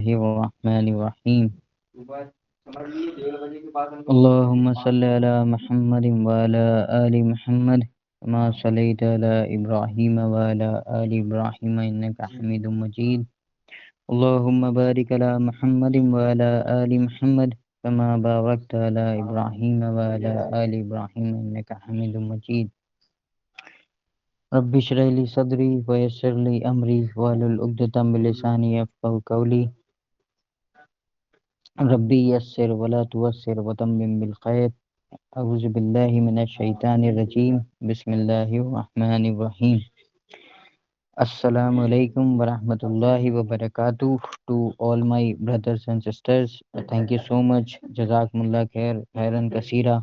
الرحمن الرحیم اللهم صل على محمد وعلى آل محمد كما صليت على إبراهيم وعلى آل إبراهيم إنك حميد مجيد اللهم بارك على محمد وعلى آل محمد كما باركت على إبراهيم وعلى آل إبراهيم إنك حميد مجيد رب اشرح لي صدري ويسر لي أمري واحلل عقدة من لساني يفقهوا قولي ربي يسر ولا توسر وتمم بالخير أعوذ بالله من الشيطان الرجيم بسم الله الرحمن الرحيم Assalamu alaikum wa rahmatullahi wa barakatuh to all my brothers and sisters. Thank you so much. Jazakumullah khair, khairan kasira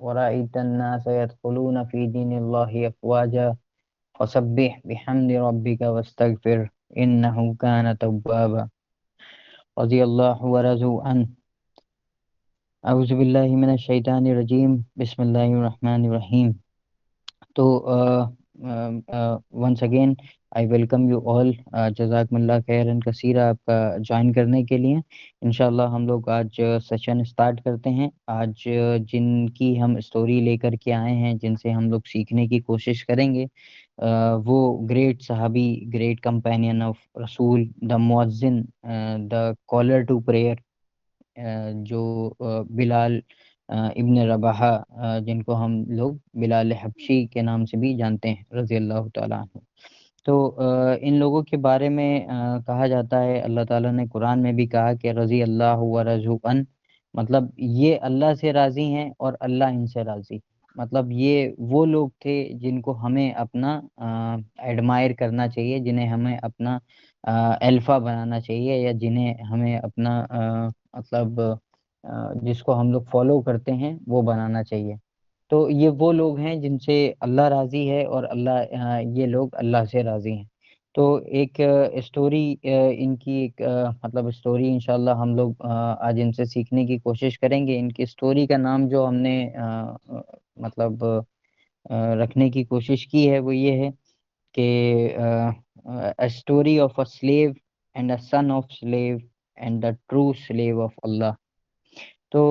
ورأيت الناس يدخلون في دين الله أفواجا فسبح بحمد ربك واستغفر إنه كان توابا رضي الله ورضوا عنه أعوذ بالله من الشيطان الرجيم بسم الله الرحمن الرحيم. تو once again I welcome you all. جزاکم اللہ خیرن کثیرہ آپ کا جوائن کرنے کے لیے. انشاءاللہ ہم لوگ آج سیشن اسٹارٹ کرتے ہیں. آج جن کی ہم اسٹوری لے کر کے آئے ہیں، جن سے ہم لوگ سیکھنے کی کوشش کریں گے، وہ گریٹ صحابی، گریٹ کمپینین آف رسول، دا مؤذن، دا کالر ٹو پریئر، جو بلال ابن رباحہ، جن کو ہم لوگ بلال حبشی کے نام سے بھی جانتے ہیں، رضی اللہ تعالیٰ عنہ. تو ان لوگوں کے بارے میں کہا جاتا ہے، اللہ تعالیٰ نے قرآن میں بھی کہا کہ رضی اللہ ورضوا عنہ، مطلب یہ اللہ سے راضی ہیں اور اللہ ان سے راضی. مطلب یہ وہ لوگ تھے جن کو ہمیں اپنا ایڈمائر کرنا چاہیے، جنہیں ہمیں اپنا الفا بنانا چاہیے، یا جنہیں ہمیں اپنا مطلب جس کو ہم لوگ فالو کرتے ہیں وہ بنانا چاہیے. تو یہ وہ لوگ ہیں جن سے اللہ راضی ہے اور اللہ یہ لوگ اللہ سے راضی ہیں. تو ایک اسٹوری، ان کی ایک مطلب اسٹوری انشاءاللہ ہم لوگ آج ان سے سیکھنے کی کوشش کریں گے. ان کی اسٹوری کا نام جو ہم نے مطلب رکھنے کی کوشش کی ہے وہ یہ ہے کہ a story of a slave and a son of slave and the true slave of Allah. تو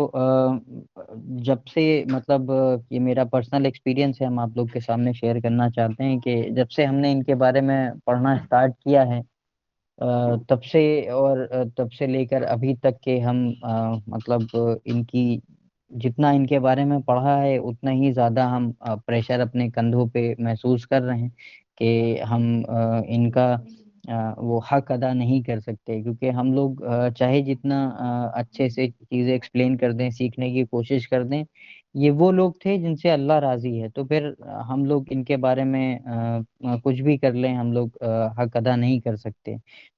جب سے مطلب یہ میرا پرسنل ایکسپیرینس ہے، ہم آپ لوگ کے سامنے شیئر کرنا چاہتے ہیں کہ جب سے ہم نے ان کے بارے میں پڑھنا اسٹارٹ کیا ہے، تب سے لے کر ابھی تک کہ ہم مطلب ان کی جتنا ان کے بارے میں پڑھا ہے اتنا ہی زیادہ ہم پریشر اپنے کندھوں پہ محسوس کر رہے ہیں کہ ہم ان کا وہ حق ادا نہیں کر سکتے. کیونکہ ہم لوگ چاہے جتنا اچھے سے چیزیں ایکسپلین کر دیں، سیکھنے کی کوشش کر دیں، یہ وہ لوگ تھے جن سے اللہ راضی ہے. تو پھر ہم لوگ ان کے بارے میں کچھ بھی کر لیں، ہم لوگ حق ادا نہیں کر سکتے.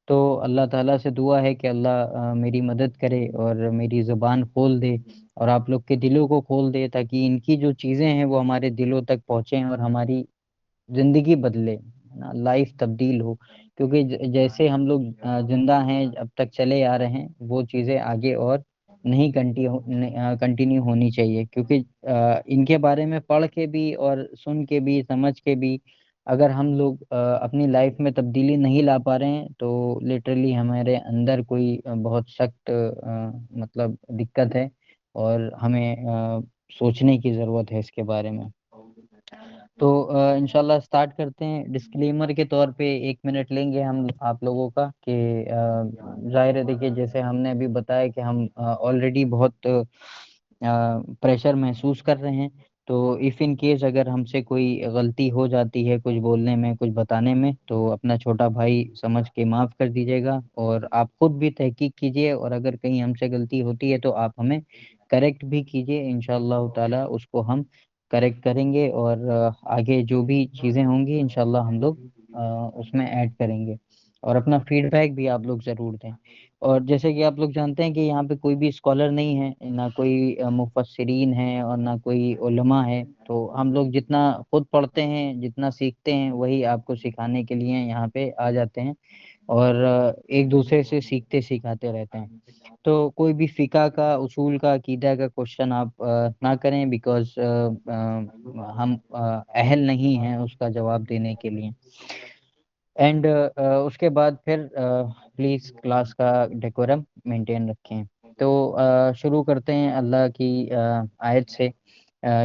تو اللہ تعالیٰ سے دعا ہے کہ اللہ میری مدد کرے اور میری زبان کھول دے اور آپ لوگ کے دلوں کو کھول دے، تاکہ ان کی جو چیزیں ہیں وہ ہمارے دلوں تک پہنچیں اور ہماری زندگی بدلے، لائف تبدیل ہو. کیونکہ جیسے ہم لوگ زندہ ہیں، اب تک چلے آ رہے ہیں، وہ چیزیں آگے اور نہیں کنٹینیو ہونی چاہیے. کیونکہ ان کے بارے میں پڑھ کے بھی اور سن کے بھی سمجھ کے بھی اگر ہم لوگ اپنی لائف میں تبدیلی نہیں لا پا رہے ہیں تو لٹرلی ہمارے اندر کوئی بہت سخت مطلب دقت ہے اور ہمیں سوچنے کی ضرورت ہے اس کے بارے میں. تو انشاءاللہ اسٹارٹ کرتے ہیں. ڈسکلیمر کے طور پہ 1 منٹ لیں گے ہم آپ لوگوں کا کہ ظاہر ہے دیکھیے جیسے ہم نے ابھی بتایا کہ ہم آلریڈی بہت پریشر محسوس کر رہے ہیں. تو اف ان کیس اگر ہم سے کوئی غلطی ہو جاتی ہے کچھ بولنے میں کچھ بتانے میں تو اپنا چھوٹا بھائی سمجھ کے معاف کر دیجیے گا. اور آپ خود بھی تحقیق کیجیے اور اگر کہیں ہم سے غلطی ہوتی ہے تو آپ ہمیں کریکٹ بھی کیجیے. انشاءاللہ تعالی اس کو ہم کریکٹ کریں گے اور آگے جو بھی چیزیں ہوں گی انشاءاللہ ہم لوگ اس میں ایڈ کریں گے. اور اپنا فیڈ بیک بھی آپ لوگ ضرور دیں. اور جیسے کہ آپ لوگ جانتے ہیں کہ یہاں پہ کوئی بھی اسکالر نہیں ہے نہ کوئی مفسرین ہے اور نہ کوئی علماء ہے. تو ہم لوگ جتنا خود پڑھتے ہیں جتنا سیکھتے ہیں وہی آپ کو سکھانے کے لیے یہاں پہ آ جاتے ہیں اور ایک دوسرے سے سیکھتے سکھاتے رہتے ہیں. تو کوئی بھی فقہ کا اصول کا عقیدہ کا کوشچن آپ نہ کریں بیکاز ہم اہل نہیں ہیں اس کا جواب دینے کے لیے. اینڈ اس کے بعد پھر پلیز کلاس کا ڈیکورم مینٹین رکھیں. تو شروع کرتے ہیں اللہ کی آیت سے.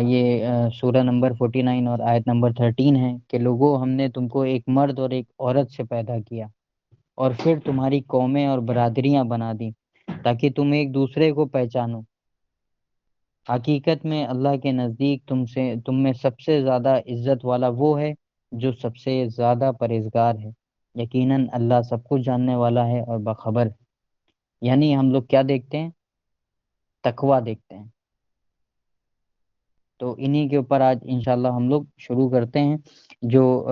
یہ سورہ نمبر 49 اور آیت نمبر 13 ہے کہ لوگوں ہم نے تم کو ایک مرد اور ایک عورت سے پیدا کیا اور پھر تمہاری قومیں اور برادریاں بنا دیں تاکہ تم ایک دوسرے کو پہچانو. حقیقت میں اللہ کے نزدیک تم میں سب سے زیادہ عزت والا وہ ہے جو سب سے زیادہ پرہیزگار ہے. یقیناً اللہ سب کچھ جاننے والا ہے اور باخبر ہے. یعنی ہم لوگ کیا دیکھتے ہیں؟ تقویٰ دیکھتے ہیں. تو انہی کے اوپر آج انشاءاللہ ہم لوگ شروع کرتے ہیں. جو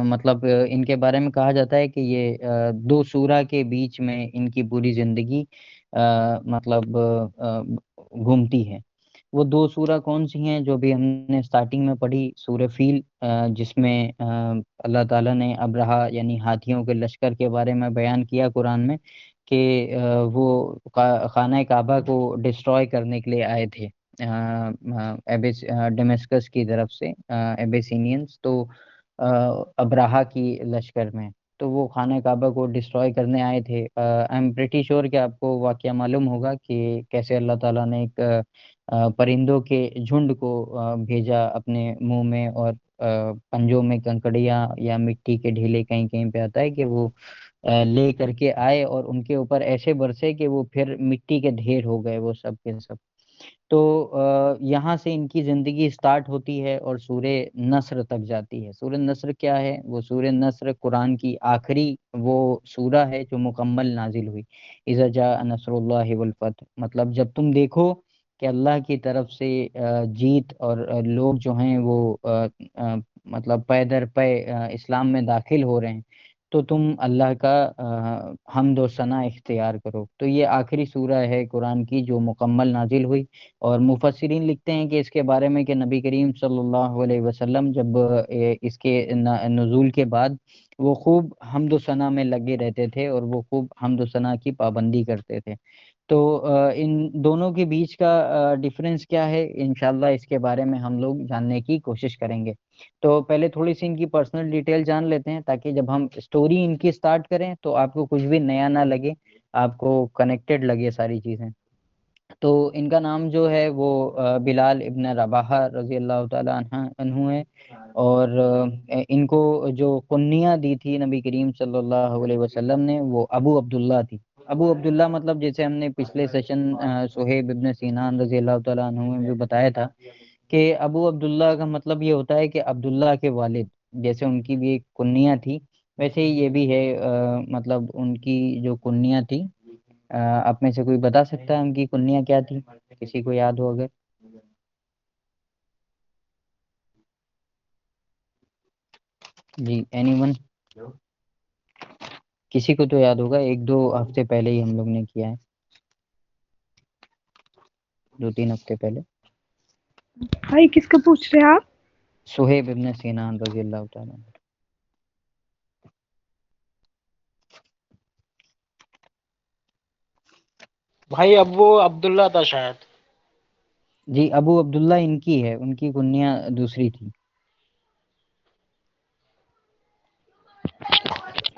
مطلب ان کے بارے میں کہا جاتا ہے کہ یہ 2 سورہ کے بیچ میں ان کی پوری زندگی مطلب گھومتی ہے. وہ 2 سورہ کون سی ہیں جو بھی ہم نے سٹارٹنگ میں پڑھی؟ سورہ فیل جس میں اللہ تعالیٰ نے ابرہہ یعنی ہاتھیوں کے لشکر کے بارے میں بیان کیا قرآن میں کہ وہ خانہ کعبہ کو ڈسٹروائے کرنے کے لیے آئے تھے ڈیمسکس کی طرف سے ایبیسینینز. تو ابراہا کی لشکر میں تو وہ خانہ کعبہ کو ڈسٹروائے کرنے آئے تھے. آئی ایم پریٹی شیور کہ آپ کو واقعہ معلوم ہوگا کہ کیسے اللہ تعالیٰ نے ایک پرندوں کے جھنڈ کو بھیجا اپنے منہ میں اور پنجوں میں کنکڑیاں یا مٹی کے ڈھیلے کہیں کہیں پہ آتا ہے کہ وہ لے کر کے آئے اور ان کے اوپر ایسے برسے کہ وہ پھر مٹی کے ڈھیر ہو گئے وہ سب کے سب. تو یہاں سے ان کی زندگی سٹارٹ ہوتی ہے اور سورہ نصر تک جاتی ہے. سورہ نصر کیا ہے؟ وہ سورہ نصر قرآن کی آخری وہ سورہ ہے جو مکمل نازل ہوئی. اذا جاء نصر اللہ والفتح، مطلب جب تم دیکھو کہ اللہ کی طرف سے جیت اور لوگ جو ہیں وہ مطلب پے در پے اسلام میں داخل ہو رہے ہیں تو تم اللہ کا حمد و ثنا اختیار کرو. تو یہ آخری سورہ ہے قرآن کی جو مکمل نازل ہوئی. اور مفسرین لکھتے ہیں کہ اس کے بارے میں کہ نبی کریم صلی اللہ علیہ وسلم جب اس کے نزول کے بعد وہ خوب حمد و ثنا میں لگے رہتے تھے اور وہ خوب حمد و ثنا کی پابندی کرتے تھے. تو ان دونوں کے بیچ کا ڈفرینس کیا ہے انشاءاللہ اس کے بارے میں ہم لوگ جاننے کی کوشش کریں گے. تو پہلے تھوڑی سی ان کی پرسنل ڈیٹیل جان لیتے ہیں تاکہ جب ہم اسٹوری ان کی سٹارٹ کریں تو آپ کو کچھ بھی نیا نہ لگے، آپ کو کنیکٹڈ لگے ساری چیزیں. تو ان کا نام جو ہے وہ بلال ابن رباحہ رضی اللہ تعالی عنہ ہے. اور ان کو جو کنیہ دی تھی نبی کریم صلی اللہ علیہ وسلم نے وہ ابو عبداللہ تھی. ابو عبداللہ مطلب جیسے ہم نے پچھلے سیشن صہیب ابن سینان رضی اللہ تعالیٰ عنہ میں بھی بتایا تھا کہ ابو عبداللہ کا مطلب یہ ہوتا ہے کہ عبداللہ کے والد. جیسے ان کی بھی ایک کنیہ تھی ویسے ہی یہ بھی ہے مطلب ان کی جو کنیہ تھی. آپ میں سے کوئی بتا سکتا ہے ان کی کنیہ کیا تھی؟ کسی کو یاد ہو اگر؟ جی اینی ون؟ کسی کو تو یاد ہوگا، 1-2 ہفتے پہلے ہی ہم لوگ نے کیا ہے، 2-3 ہفتے پہلے. بھائی کس کا پوچھ رہے ہیں آپ؟ صہیب ابن سینان رضی اللہ تعالیٰ عنہ. بھائی اب وہ عبداللہ تھا شاید. جی ابو عبداللہ ان کی ہے، ان کی کنیہ دوسری تھی.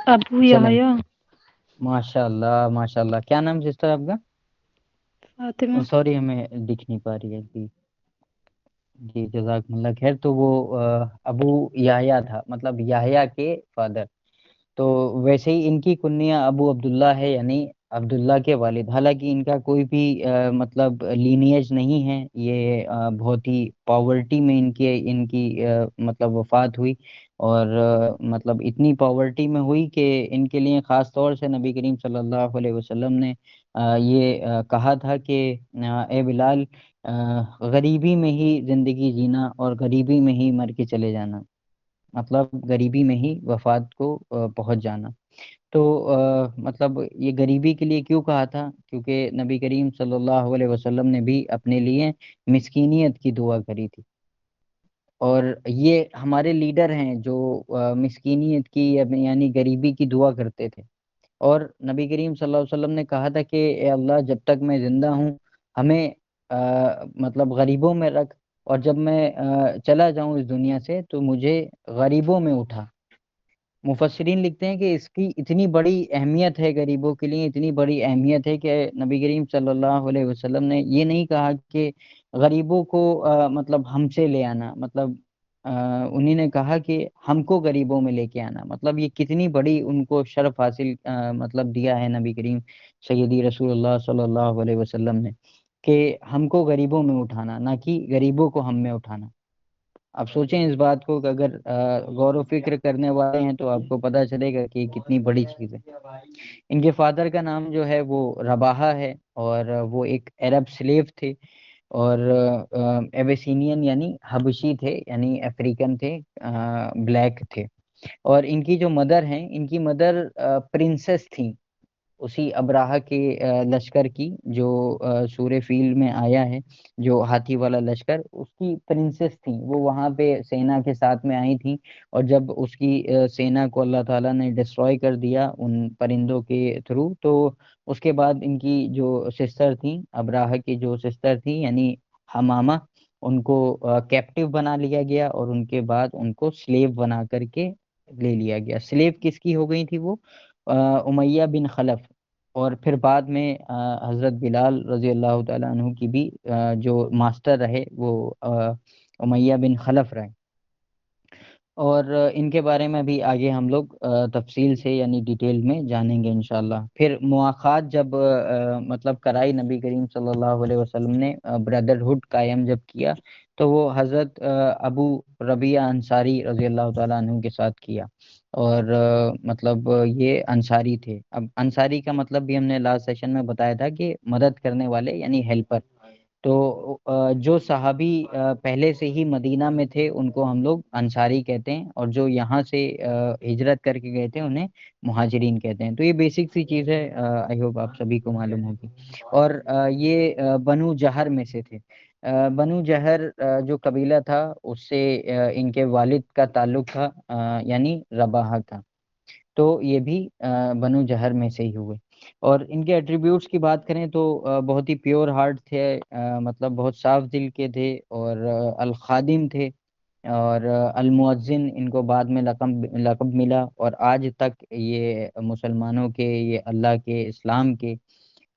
ابو چلیں یحییٰ. ماشاء اللہ ماشاء اللہ. کیا نام سسٹر آپ کا؟ فاطمہ. سوری ہمیں دکھ نہیں پا رہی ہے جی. جی جزاک اللہ خیر. تو وہ ابو یحییٰ تھا، مطلب یحییٰ کے فادر. تو ویسے ہی ان کی کنیا ابو عبداللہ ہے، یعنی عبداللہ کے والد. حالانکہ ان کا کوئی بھی مطلب لینیج نہیں ہے. یہ بہت ہی پاورٹی میں ان کی مطلب وفات ہوئی. اور مطلب اتنی پاورٹی میں ہوئی کہ ان کے لیے خاص طور سے نبی کریم صلی اللہ علیہ وسلم نے یہ کہا تھا کہ اے بلال، غریبی میں ہی زندگی جینا اور غریبی میں ہی مر کے چلے جانا، مطلب غریبی میں ہی وفات کو پہنچ جانا. تو مطلب یہ غریبی کے لیے کیوں کہا تھا؟ کیونکہ نبی کریم صلی اللہ علیہ وسلم نے بھی اپنے لیے مسکینیت کی دعا کری تھی. اور یہ ہمارے لیڈر ہیں جو مسکینیت کی یعنی غریبی کی دعا کرتے تھے. اور نبی کریم صلی اللہ علیہ وسلم نے کہا تھا کہ اے اللہ، جب تک میں زندہ ہوں ہمیں مطلب غریبوں میں رکھ، اور جب میں چلا جاؤں اس دنیا سے تو مجھے غریبوں میں اٹھا. مفسرین لکھتے ہیں کہ اس کی اتنی بڑی اہمیت ہے، غریبوں کے لیے اتنی بڑی اہمیت ہے کہ نبی کریم صلی اللہ علیہ وسلم نے یہ نہیں کہا کہ غریبوں کو مطلب ہم سے لے آنا، مطلب انہی نے کہا کہ ہم کو غریبوں میں لے کے آنا. مطلب یہ کتنی بڑی ان کو شرف حاصل مطلب دیا ہے نبی کریم سیدی رسول اللہ صلی اللہ علیہ وسلم نے، کہ ہم کو غریبوں میں اٹھانا، نہ کہ غریبوں کو ہم میں اٹھانا. آپ سوچیں اس بات کو کہ اگر غور و فکر کرنے والے ہیں تو آپ کو پتہ چلے گا کہ یہ کتنی بڑی چیز ہے. ان کے فادر کا نام جو ہے وہ رباحہ ہے، اور وہ ایک عرب سلیو تھے، اور ایبیسینین یعنی حبشی تھے، یعنی افریقن تھے، بلیک تھے. اور ان کی جو مدر ہیں، ان کی مدر پرنسس تھیں، اسی ابراہہ کے لشکر کی، جو سورہ فیل میں آیا ہے، جو ہاتھی والا لشکر، اس کی پرنسس تھیں. وہ وہاں پہ سینا کے ساتھ میں آئی تھیں، اور جب اس کی سینا کو اللہ تعالیٰ نے ڈسٹروائے کر دیا ان پرندوں کے تھرو، تو اس کے بعد ان کی جو سسٹر تھیں، ابراہہ کی جو سسٹر تھیں یعنی حمامہ، ان کو کیپٹیو بنا لیا گیا، اور ان کے بعد ان کو سلیو بنا کر کے لے لیا گیا. سلیو کس کی ہو گئی تھی؟ وہ امیہ بن خلف. اور پھر بعد میں حضرت بلال رضی اللہ تعالیٰ عنہ کی بھی جو ماسٹر رہے وہ امیہ بن خلف رہے. اور ان کے بارے میں بھی آگے ہم لوگ تفصیل سے یعنی ڈیٹیل میں جانیں گے انشاءاللہ. پھر مواخات جب مطلب کرائی نبی کریم صلی اللہ علیہ وسلم نے، بردرہڈ قائم جب کیا، تو وہ حضرت ابو ربیعہ انصاری رضی اللہ تعالیٰ عنہ کے ساتھ کیا. اور مطلب یہ انصاری تھے. اب انصاری کا مطلب بھی ہم نے لاسٹ سیشن میں بتایا تھا کہ مدد کرنے والے یعنی ہیلپر. تو جو صحابی پہلے سے ہی مدینہ میں تھے ان کو ہم لوگ انصاری کہتے ہیں، اور جو یہاں سے ہجرت کر کے گئے تھے انہیں مہاجرین کہتے ہیں. تو یہ بیسک سی چیز ہے، آئی ہوپ آپ سبھی کو معلوم ہوگی. اور یہ بنو جہر میں سے تھے. بنو جہر جو قبیلہ تھا اس سے ان کے والد کا تعلق تھا، یعنی رباحہ کا. تو یہ بھی بنو جہر میں سے ہی ہوئے. اور ان کے ایٹریبیوٹس کی بات کریں تو بہت ہی پیور ہارٹ تھے، مطلب بہت صاف دل کے تھے، اور الخادم تھے، اور المؤذن ان کو بعد میں لقب ملا. اور آج تک یہ مسلمانوں کے، یہ اللہ کے، اسلام کے،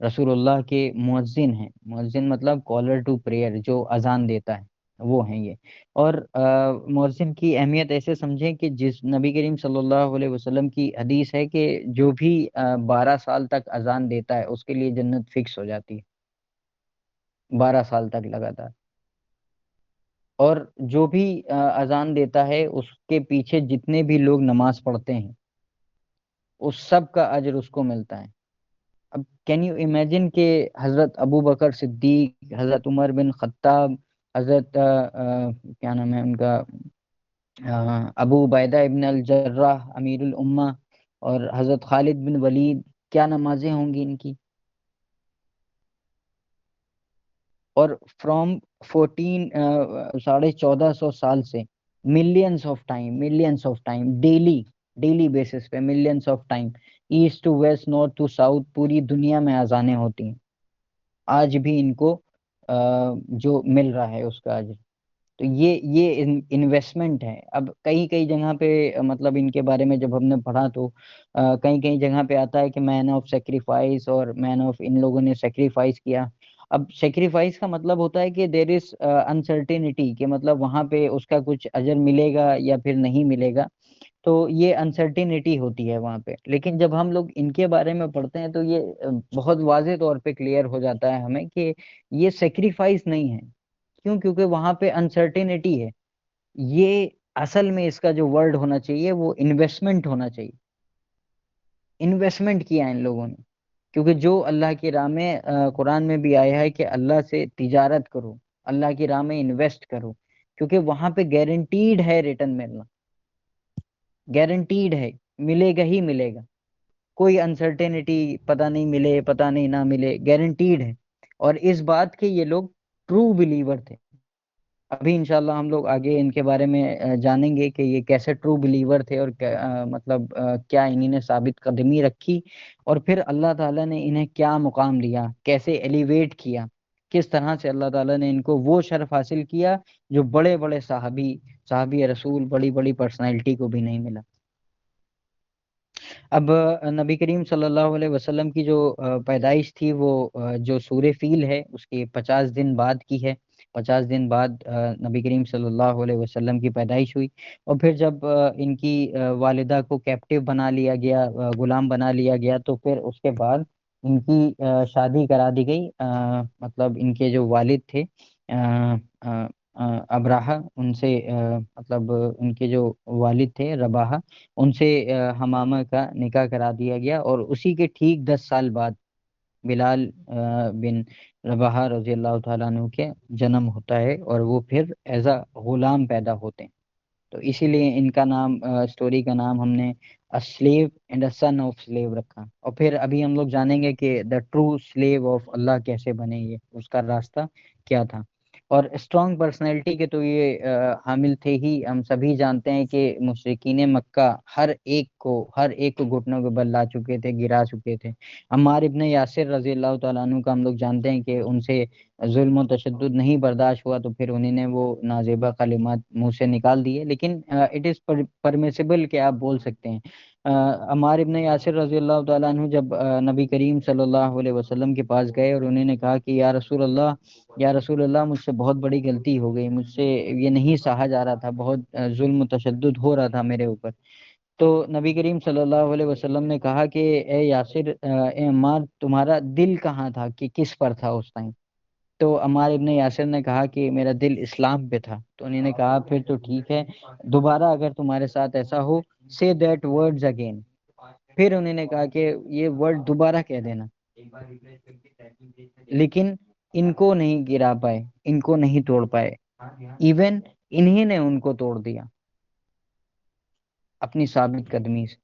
رسول اللہ کے مؤذن ہیں. مؤذن مطلب کالر ٹو پریئر، جو اذان دیتا ہے، وہ ہیں یہ. اور مؤذن کی اہمیت ایسے سمجھیں کہ جس نبی کریم صلی اللہ علیہ وسلم کی حدیث ہے کہ جو بھی 12 سال تک اذان دیتا ہے اس کے لیے جنت فکس ہو جاتی ہے، 12 سال تک لگاتار. اور جو بھی اذان دیتا ہے اس کے پیچھے جتنے بھی لوگ نماز پڑھتے ہیں اس سب کا اجر اس کو ملتا ہے. اب کین یو امیجن کہ حضرت ابو بکر صدیق، حضرت عمر بن خطاب، حضرت کیا نام ہے ان کا، ابو عبیدہ ابن الجراح امیر الامہ، اور حضرت خالد بن ولید، کیا نمازیں ہوں گی ان کی. اور فرام 1400 سال سے millions of time daily basis پہ millions of time, east to west, north to south, پوری دنیا میں اذانیں ہوتی ہیں. آج بھی ان کو جو مل رہا ہے اس کا اجر. تو یہ انویسٹمنٹ ہے. اب کئی جگہ پہ مطلب ان کے بارے میں جب ہم نے پڑھا تو کئی جگہ پہ آتا ہے کہ مین آف سیکریفائس، اور مین آف، ان لوگوں نے سیکریفائس کیا. اب سیکریفائس کا مطلب ہوتا ہے کہ دیر از انسرٹینٹی، کہ مطلب وہاں پہ اس کا کچھ اجر ملے گا یا پھر نہیں ملے گا، تو یہ انسرٹینٹی ہوتی ہے وہاں پہ. لیکن جب ہم لوگ ان کے بارے میں پڑھتے ہیں تو یہ بہت واضح طور پہ کلیئر ہو جاتا ہے ہمیں کہ یہ سیکریفائس نہیں ہے. کیوں؟ کیونکہ وہاں پہ انسرٹینٹی ہے. یہ اصل میں اس کا جو ورڈ ہونا چاہیے وہ انویسٹمنٹ ہونا چاہیے. انویسٹمنٹ کیا ان لوگوں نے، کیونکہ جو اللہ کی راہ میں قرآن میں بھی آیا ہے کہ اللہ سے تجارت کرو، اللہ کی راہ میں انویسٹ کرو، کیونکہ وہاں پہ گارنٹیڈ ہے ریٹرن ملنا، گارنٹیڈ ہے، ملے گا ہی ملے گا. کوئی انسرٹینٹی پتہ نہیں ملے پتہ نہیں نہ ملے، گارنٹیڈ ہے. اور اس بات کے یہ لوگ ٹرو بلیور تھے. ابھی انشاءاللہ ہم لوگ آگے ان کے بارے میں جانیں گے کہ یہ کیسے ٹرو بلیور تھے اور مطلب کیا انہی نے ثابت قدمی رکھی، اور پھر اللہ تعالیٰ نے انہیں کیا مقام دیا، کیسے ایلیویٹ کیا، کس طرح سے اللہ تعالیٰ نے ان کو وہ شرف حاصل کیا جو بڑے بڑے صحابی رسول، بڑی بڑی پرسنالٹی کو بھی نہیں ملا. اب نبی کریم صلی اللہ علیہ وسلم کی جو پیدائش تھی وہ جو سورہ فیل ہے اس کے 50 دن بعد کی ہے. 50 دن بعد نبی کریم صلی اللہ علیہ وسلم کی پیدائش ہوئی. اور پھر جب ان کی والدہ کو کیپٹیو بنا لیا گیا، غلام بنا لیا گیا، تو پھر اس کے بعد ان کی شادی کرا دی گئی. مطلب ان کے جو والد تھے ابراہہ، ان سے مطلب ان کے جو والد تھے رباہہ، ان سے حمامہ کا نکاح کرا دیا گیا. اور اسی کے ٹھیک 10 سال بعد بلال بن رباحہ رضی اللہ تعالیٰ عنہ کے جنم ہوتا ہے، اور وہ پھر ایز اے غلام پیدا ہوتے ہیں. تو اسی لیے ان کا نام، اسٹوری کا نام ہم نے slave and son of slave رکھا. اور پھر ابھی ہم لوگ جانیں گے کہ دا ٹرو سلیو آف اللہ کیسے بنے، یہ اس کا راستہ کیا تھا. اور اسٹرانگ پرسنالٹی کے تو یہ حامل تھے ہی. ہم سبھی جانتے ہیں کہ مشرکین مکہ ہر ایک کو گھٹنوں کے بل لا چکے تھے، گرا چکے تھے. عمار ابن یاسر رضی اللہ تعالیٰ عنہ کا ہم لوگ جانتے ہیں کہ ان سے ظلم و تشدد نہیں برداشت ہوا، تو پھر انہوں نے وہ نازیبہ کلمات منہ سے نکال دیے. لیکن اٹ از پرمیسیبل کہ آپ بول سکتے ہیں. عمار ابن یاسر رضی اللہ تعالیٰ عنہ جب نبی کریم صلی اللہ علیہ وسلم کے پاس گئے اور انہوں نے کہا کہ یا رسول اللہ مجھ سے بہت بڑی غلطی ہو گئی، مجھ سے یہ نہیں سہا جا رہا تھا، بہت ظلم و تشدد ہو رہا تھا میرے اوپر. تو نبی کریم صلی اللہ علیہ وسلم نے کہا کہ اے یاسر، اے عمار، تمہارا دل کہاں تھا، کہ کس پر تھا اس ٹائم؟ تو عمار ابن یاسر نے کہا کہ میرا دل اسلام پہ تھا. تو انہوں نے کہا پھر تو ٹھیک ہے، دوبارہ اگر تمہارے ساتھ ایسا ہو، say that words again. پھر انہوں نے کہا کہ یہ ورڈ دوبارہ کہہ دینا. لیکن ان کو نہیں گرا پائے، ان کو نہیں توڑ پائے، ایون انہی نے ان کو توڑ دیا اپنی ثابت قدمی سے.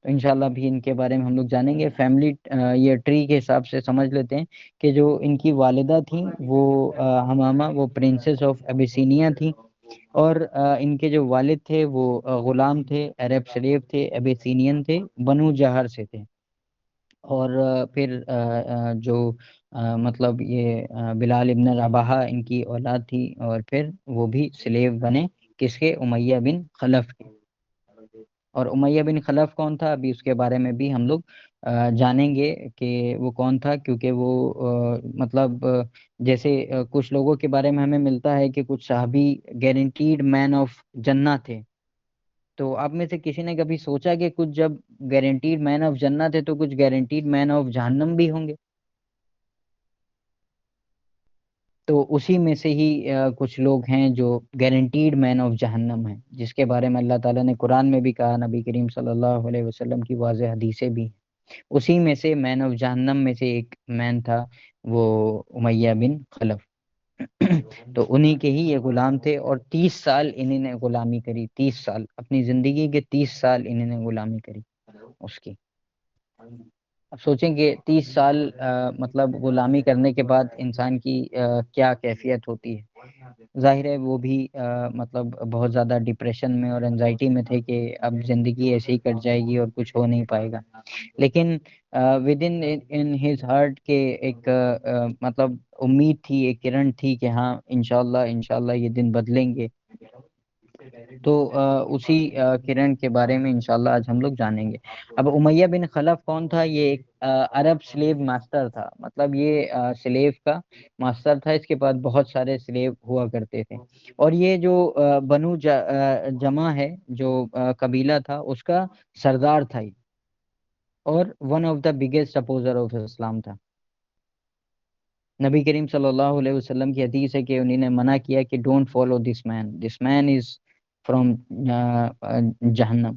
تو انشاءاللہ بھی ان کے بارے میں ہم لوگ جانیں گے. فیملی یہ ٹری کے حساب سے سمجھ لیتے ہیں کہ جو ان کی والدہ تھیں وہ حمامہ، وہ پرنسس آف ابیسینیا تھیں، اور ان کے جو والد تھے وہ غلام تھے، عرب شریف تھے، ابیسینین تھے، بنو جہر سے تھے. اور پھر جو مطلب یہ بلال ابن رباحہ ان کی اولاد تھی، اور پھر وہ بھی سلیو بنے کس کے؟ امیہ بن خلف کے. اور امیہ بن خلف کون تھا؟ ابھی اس کے بارے میں بھی ہم لوگ جانیں گے کہ وہ کون تھا. کیونکہ وہ مطلب جیسے کچھ لوگوں کے بارے میں ہمیں ملتا ہے کہ کچھ صحابی گارنٹیڈ مین آف جنہ تھے. تو آپ میں سے کسی نے کبھی سوچا کہ کچھ جب گارنٹیڈ مین آف جنت ہے تو کچھ گارنٹیڈ مین آف جہنم بھی ہوں گے؟ تو اسی میں سے ہی کچھ لوگ ہیں جو گارنٹیڈ مین آف جہنم ہیں، جس کے بارے میں اللہ تعالیٰ نے قرآن میں بھی کہا، نبی کریم صلی اللہ علیہ وسلم کی واضح حدیثیں بھی. اسی میں سے مین آف جہنم میں سے ایک مین تھا وہ امیہ بن خلف. تو انہی کے ہی یہ غلام تھے، اور 30 سال انہوں نے غلامی کری. 30 سال اپنی زندگی کے 30 سال انہوں نے غلامی کری اس کی. اب سوچیں کہ 30 سال مطلب غلامی کرنے کے بعد انسان کی کیا کیفیت ہوتی ہے. ظاہر ہے وہ بھی مطلب بہت زیادہ ڈپریشن میں اور انزائٹی میں تھے کہ اب زندگی ایسے ہی کٹ جائے گی اور کچھ ہو نہیں پائے گا. لیکن ود ان ہز ہارٹ کے ایک مطلب امید تھی، ایک کرن تھی کہ ہاں انشاءاللہ یہ دن بدلیں گے. تو اسی کرن کے بارے میں انشاءاللہ آج ہم لوگ جانیں گے۔ اب امیہ بن خلف کون تھا؟ یہ ایک عرب سلیو ماسٹر تھا، مطلب یہ سلیو کا ماسٹر تھا، اس کے پاس بہت سارے سلیو ہوا کرتے تھے، اور یہ جو بنو جمع ہے، جو قبیلہ تھا، اس کا سردار تھا یہ، اور one of the biggest opposer of Islam تھا۔ نبی کریم صلی اللہ علیہ وسلم کی حدیث ہے کہ انہوں نے منع کیا کہ don't follow this man is from جہنم۔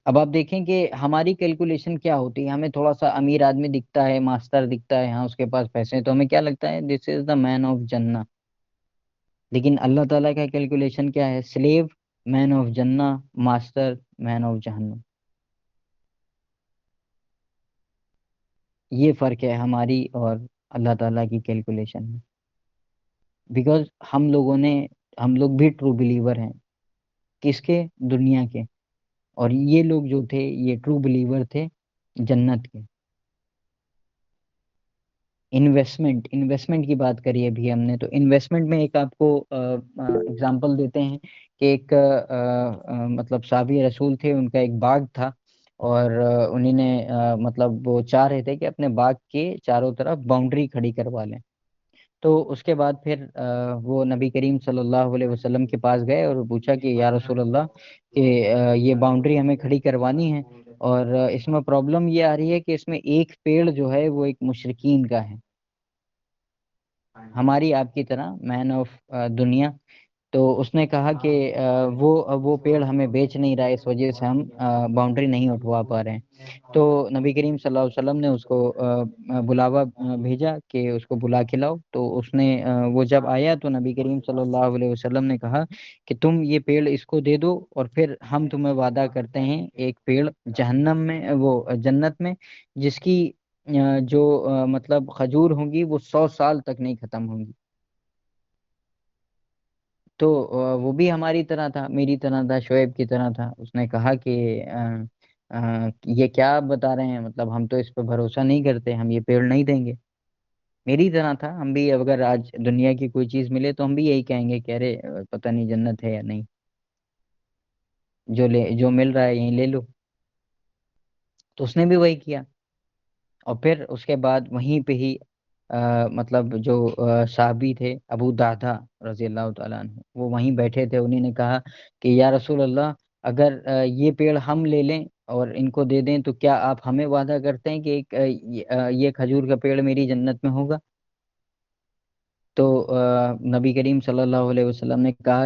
اب آپ دیکھیں کہ ہماری کیلکولیشن کیا ہوتی ہے، ہمیں تھوڑا سا امیر آدمی دکھتا ہے، ماسٹر دکھتا ہے، ہاں اس کے پاس پیسے ہیں، تو ہمیں کیا لگتا ہے دس از دا مین آف جنہ، لیکن اللہ تعالیٰ کا کیلکولیشن کیا ہے؟ سلیو مین آف جنہ، ماسٹر مین آف جہنم۔ یہ فرق ہے ہماری اور اللہ تعالیٰ کی کیلکولیشن میں، بیکاز ہم لوگ بھی ٹرو بلیور ہیں، کس کے؟ دنیا کے، اور یہ لوگ جو تھے یہ ٹرو بلیور تھے جنت کے۔ انویسٹمنٹ کی بات کری ابھی ہم نے، تو انویسٹمنٹ میں ایک آپ کو اگزامپل دیتے ہیں کہ ایک مطلب صحابی رسول تھے، ان کا ایک باغ تھا، اور انہیں نے مطلب وہ چاہ رہے تھے کہ اپنے باغ کے چاروں طرف باؤنڈری کھڑی کروا لیں۔ تو اس کے بعد پھر وہ نبی کریم صلی اللہ علیہ وسلم کے پاس گئے اور پوچھا کہ یا رسول اللہ کہ یہ باؤنڈری ہمیں کھڑی کروانی ہے، اور اس میں پرابلم یہ آ رہی ہے کہ اس میں ایک پیڑ جو ہے وہ ایک مشرکین کا ہے، ہماری آپ کی طرح مین آف دنیا۔ تو اس نے کہا کہ وہ پیڑ ہمیں بیچ نہیں رہا ہے، اس وجہ سے ہم باؤنڈری نہیں اٹھوا پا رہے ہیں۔ تو نبی کریم صلی اللہ علیہ وسلم نے اس کو بلاوا بھیجا کہ اس کو بلا کے لاؤ۔ تو اس نے وہ جب آیا تو نبی کریم صلی اللہ علیہ وسلم نے کہا کہ تم یہ پیڑ اس کو دے دو، اور پھر ہم تمہیں وعدہ کرتے ہیں ایک پیڑ جہنم میں، وہ جنت میں، جس کی جو مطلب کھجور ہوں گی وہ 100 سال تک نہیں ختم ہوں گی۔ تو وہ بھی ہماری طرح تھا، میری طرح تھا، شعیب کی طرح تھا۔ اس نے کہا کہ یہ کیا آپ بتا رہے ہیں، مطلب ہم تو اس پہ بھروسہ نہیں کرتے، ہم یہ پیڑ نہیں دیں گے۔ میری طرح تھا، ہم بھی اگر آج دنیا کی کوئی چیز ملے تو ہم بھی یہی کہیں گے کہ ارے پتہ نہیں جنت ہے یا نہیں، جو مل رہا ہے یہیں لے لو۔ تو اس نے بھی وہی کیا، اور پھر اس کے بعد وہیں پہ ہی مطلب جو صحابی تھے ابو دہدہ رضی اللہ تعالیٰ عنہ، وہ وہیں بیٹھے تھے، انہیں نے کہا کہ یا رسول اللہ اگر یہ پیڑ ہم لے لیں اور ان کو دے دیں تو کیا آپ ہمیں وعدہ کرتے ہیں کہ ایک یہ کھجور کا پیڑ میری جنت میں ہوگا؟ تو نبی کریم صلی اللہ علیہ وسلم نے کہا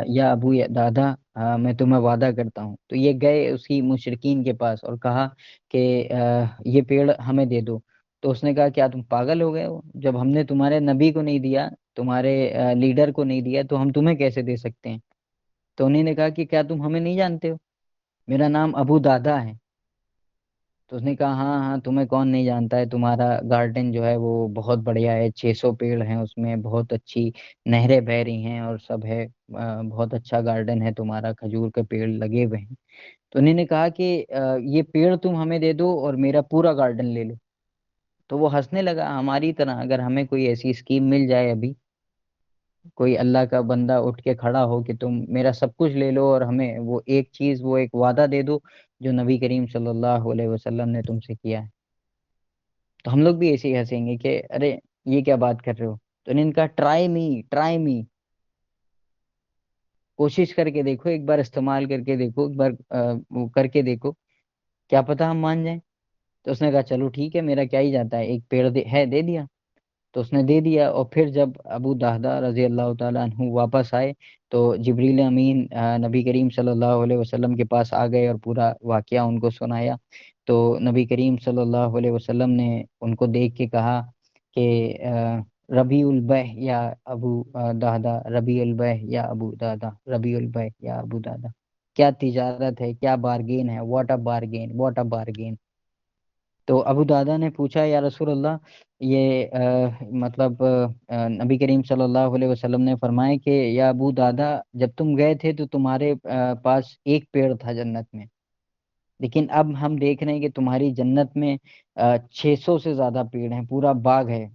یا ابو دادا میں تمہیں وعدہ کرتا ہوں۔ تو یہ گئے اسی مشرکین کے پاس اور کہا کہ یہ پیڑ ہمیں دے دو۔ تو اس نے کہا کیا تم پاگل ہو گئے ہو؟ جب ہم نے تمہارے نبی کو نہیں دیا، تمہارے لیڈر کو نہیں دیا، تو ہم تمہیں کیسے دے سکتے ہیں؟ تو انہیں نے کہا کہ کیا تم ہمیں نہیں جانتے ہو؟ میرا نام ابو دادا ہے۔ تو اس نے کہا ہاں ہاں، تمہیں کون نہیں جانتا ہے، تمہارا گارڈن جو ہے وہ بہت بڑھیا ہے، 600 پیڑ ہیں اس میں، بہت اچھی نہریں بہ رہی ہیں اور سب ہے، بہت اچھا گارڈن ہے تمہارا، کھجور کے پیڑ لگے ہوئے ہیں۔ تو انہوں نے کہا کہ یہ پیڑ تم ہمیں دے دو اور میرا پورا گارڈن لے لو۔ تو وہ ہنسنے لگا، ہماری طرح اگر ہمیں کوئی ایسی اسکیم مل جائے، ابھی کوئی اللہ کا بندہ اٹھ کے کھڑا ہو کہ تم میرا سب کچھ لے لو اور ہمیں وہ ایک چیز، وہ ایک وعدہ دے دو جو نبی کریم صلی اللہ علیہ وسلم نے تم سے کیا ہے، تو ہم لوگ بھی ایسے ہی ہنسیں گے کہ ارے یہ کیا بات کر رہے ہو؟ تو انہوں نے کہا ٹرائی می، کوشش کر کے دیکھو، ایک بار استعمال کر کے دیکھو، ایک بار وہ کر کے دیکھو، کیا پتہ ہم مان جائیں۔ تو اس نے کہا چلو ٹھیک ہے، میرا کیا ہی جاتا ہے، ایک پیڑ ہے، دے دیا۔ تو اس نے دے دیا، اور پھر جب ابو دہدہ رضی اللہ تعالیٰ عنہ واپس آئے تو جبریل امین نبی کریم صلی اللہ علیہ وسلم کے پاس آ گئے اور پورا واقعہ ان کو سنایا۔ تو نبی کریم صلی اللہ علیہ وسلم نے ان کو دیکھ کے کہا کہ ربیع البیع یا ابو دہدہ، ربیع البیع یا ابو دہدہ، ربیع البیع یا ابو دہدہ، کیا تجارت ہے، کیا بارگین ہے، what a bargain, what a bargain. تو ابو دادا نے پوچھا یا رسول اللہ یہ مطلب نبی کریم صلی اللہ علیہ وسلم نے فرمایا کہ یا ابو دادا جب تم گئے تھے تو تمہارے پاس ایک پیڑ تھا جنت میں، لیکن اب ہم دیکھ رہے ہیں کہ تمہاری جنت میں 600 سے زیادہ پیڑ ہیں، پورا باغ ہے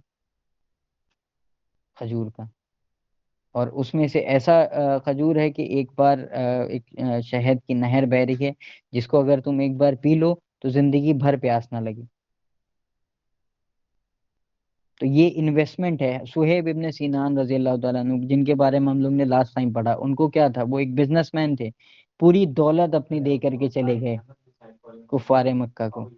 کھجور کا۔ اور اس میں سے ایسا کھجور ہے کہ ایک بار ایک شہد کی نہر بہ رہی ہے جس کو اگر تم ایک بار پی لو تو زندگی بھر پیاس نہ لگے. تو یہ انویسٹمنٹ ہے. صہیب ابن سینان رضی اللہ تعالیٰ عنہ جن کے بارے میں ہم لوگ نے لاسٹ ٹائم پڑھا، ان کو کیا تھا، وہ ایک بزنس مین تھے، پوری دولت اپنی دے کر کے چلے گئے کفار مکہ کو.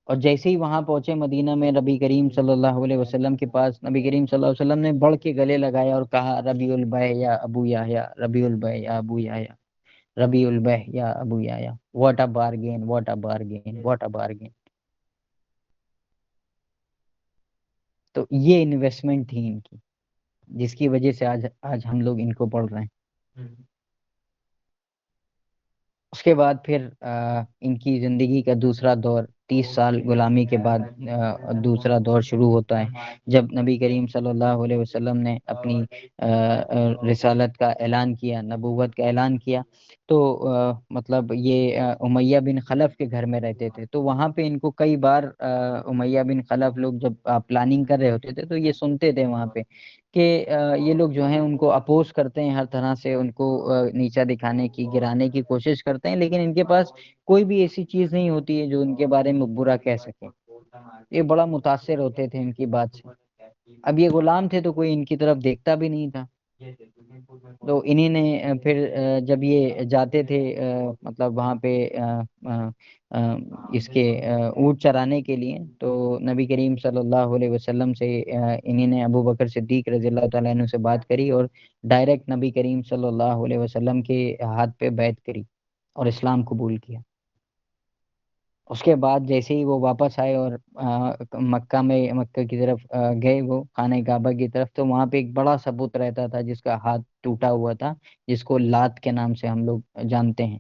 اور جیسے ہی وہاں پہنچے مدینہ میں نبی کریم صلی اللہ علیہ وسلم کے پاس، نبی کریم صلی اللہ علیہ وسلم نے بڑھ کے گلے لگایا اور کہا ربیع البیع یا ابو یحییٰ، ربیع البیع یا ابو یحییٰ، ربیع البیع یا ابو یحییٰ، what a bargain, what a bargain, what a bargain. تو یہ انویسٹمنٹ تھی ان کی، جس کی وجہ سے آج ہم لوگ ان کو پڑھ رہے ہیں. اس کے بعد پھر ان کی زندگی کا دوسرا دور، 30 سال غلامی کے بعد دوسرا دور شروع ہوتا ہے، جب نبی کریم صلی اللہ علیہ وسلم نے اپنی رسالت کا اعلان کیا، نبوت کا اعلان کیا. تو مطلب یہ امیہ بن خلف کے گھر میں رہتے تھے، تو وہاں پہ ان کو کئی بار امیہ بن خلف لوگ جب پلاننگ کر رہے ہوتے تھے تو یہ سنتے تھے وہاں پہ کہ یہ لوگ جو ہیں ان کو اپوز کرتے ہیں، ہر طرح سے ان کو نیچا دکھانے کی، گرانے کی کوشش کرتے ہیں، لیکن ان کے پاس کوئی بھی ایسی چیز نہیں ہوتی ہے جو ان کے بارے میں برا کہہ سکے. یہ بڑا متاثر ہوتے تھے ان کی بات سے. اب یہ غلام تھے تو کوئی ان کی طرف دیکھتا بھی نہیں تھا. تو انہی نے پھر جب یہ جاتے تھے مطلب وہاں پہ اس کے اونٹ چرانے کے لیے، تو نبی کریم صلی اللہ علیہ وسلم سے انہی نے ابو بکر صدیق رضی اللہ تعالیٰ عنہ سے بات کری اور ڈائریکٹ نبی کریم صلی اللہ علیہ وسلم کے ہاتھ پہ بیعت کری اور اسلام قبول کیا. اس کے بعد جیسے ہی وہ واپس آئے اور مکہ کی طرف گئے، وہ خانہ کعبہ کی طرف، تو وہاں پہ ایک بڑا سا بت رہتا تھا جس کا ہاتھ ٹوٹا ہوا تھا، جس کو لات کے نام سے ہم لوگ جانتے ہیں.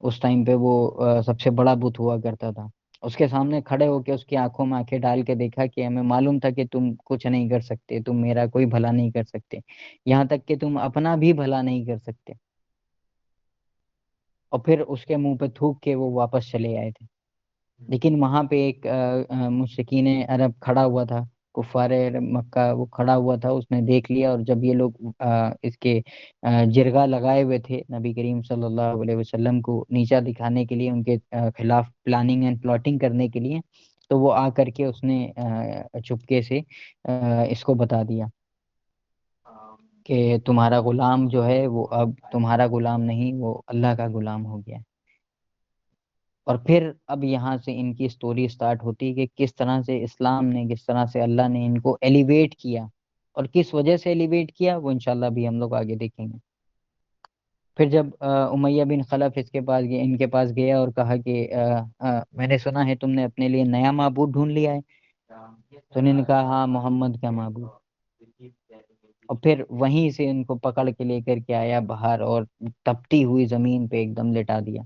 اس ٹائم پہ وہ سب سے بڑا بت ہوا کرتا تھا. اس کے سامنے کھڑے ہو کے اس کی آنکھوں میں آنکھیں ڈال کے دیکھا کہ ہمیں معلوم تھا کہ تم کچھ نہیں کر سکتے، تم میرا کوئی بھلا نہیں کر سکتے، یہاں تک کہ تم اپنا بھی بھلا نہیں کر سکتے. اور پھر اس کے منہ پہ تھوک کے وہ واپس چلے آئے تھے. لیکن وہاں پہ ایک مشرکین عرب کھڑا ہوا تھا، کفار مکہ، وہ کھڑا ہوا تھا، اس نے دیکھ لیا. اور جب یہ لوگ اس کے جرگہ لگائے ہوئے تھے نبی کریم صلی اللہ علیہ وسلم کو نیچا دکھانے کے لیے، ان کے خلاف پلاننگ اینڈ پلاٹنگ کرنے کے لیے، تو وہ آ کر کے اس نے چپکے سے اس کو بتا دیا کہ تمہارا غلام جو ہے وہ اب تمہارا غلام نہیں، وہ اللہ کا غلام ہو گیا. اور پھر اب یہاں سے ان کی سٹوری سٹارٹ ہوتی ہے کہ کس طرح سے اسلام نے، کس طرح سے اللہ نے ان کو ایلیویٹ کیا، اور کس وجہ سے ایلیویٹ کیا وہ انشاءاللہ بھی ہم لوگ آگے دیکھیں گے. پھر جب امیہ بن خلف ان کے پاس گیا اور کہا کہ میں نے سنا ہے تم نے اپنے لیے نیا معبود ڈھونڈ لیا ہے، تو انہوں نے کہا ہاں، محمد کا معبود. اور پھر وہیں سے ان کو پکڑ کے لے کر کے آیا باہر اور تپتی ہوئی زمین پہ ایک دم لٹا دیا.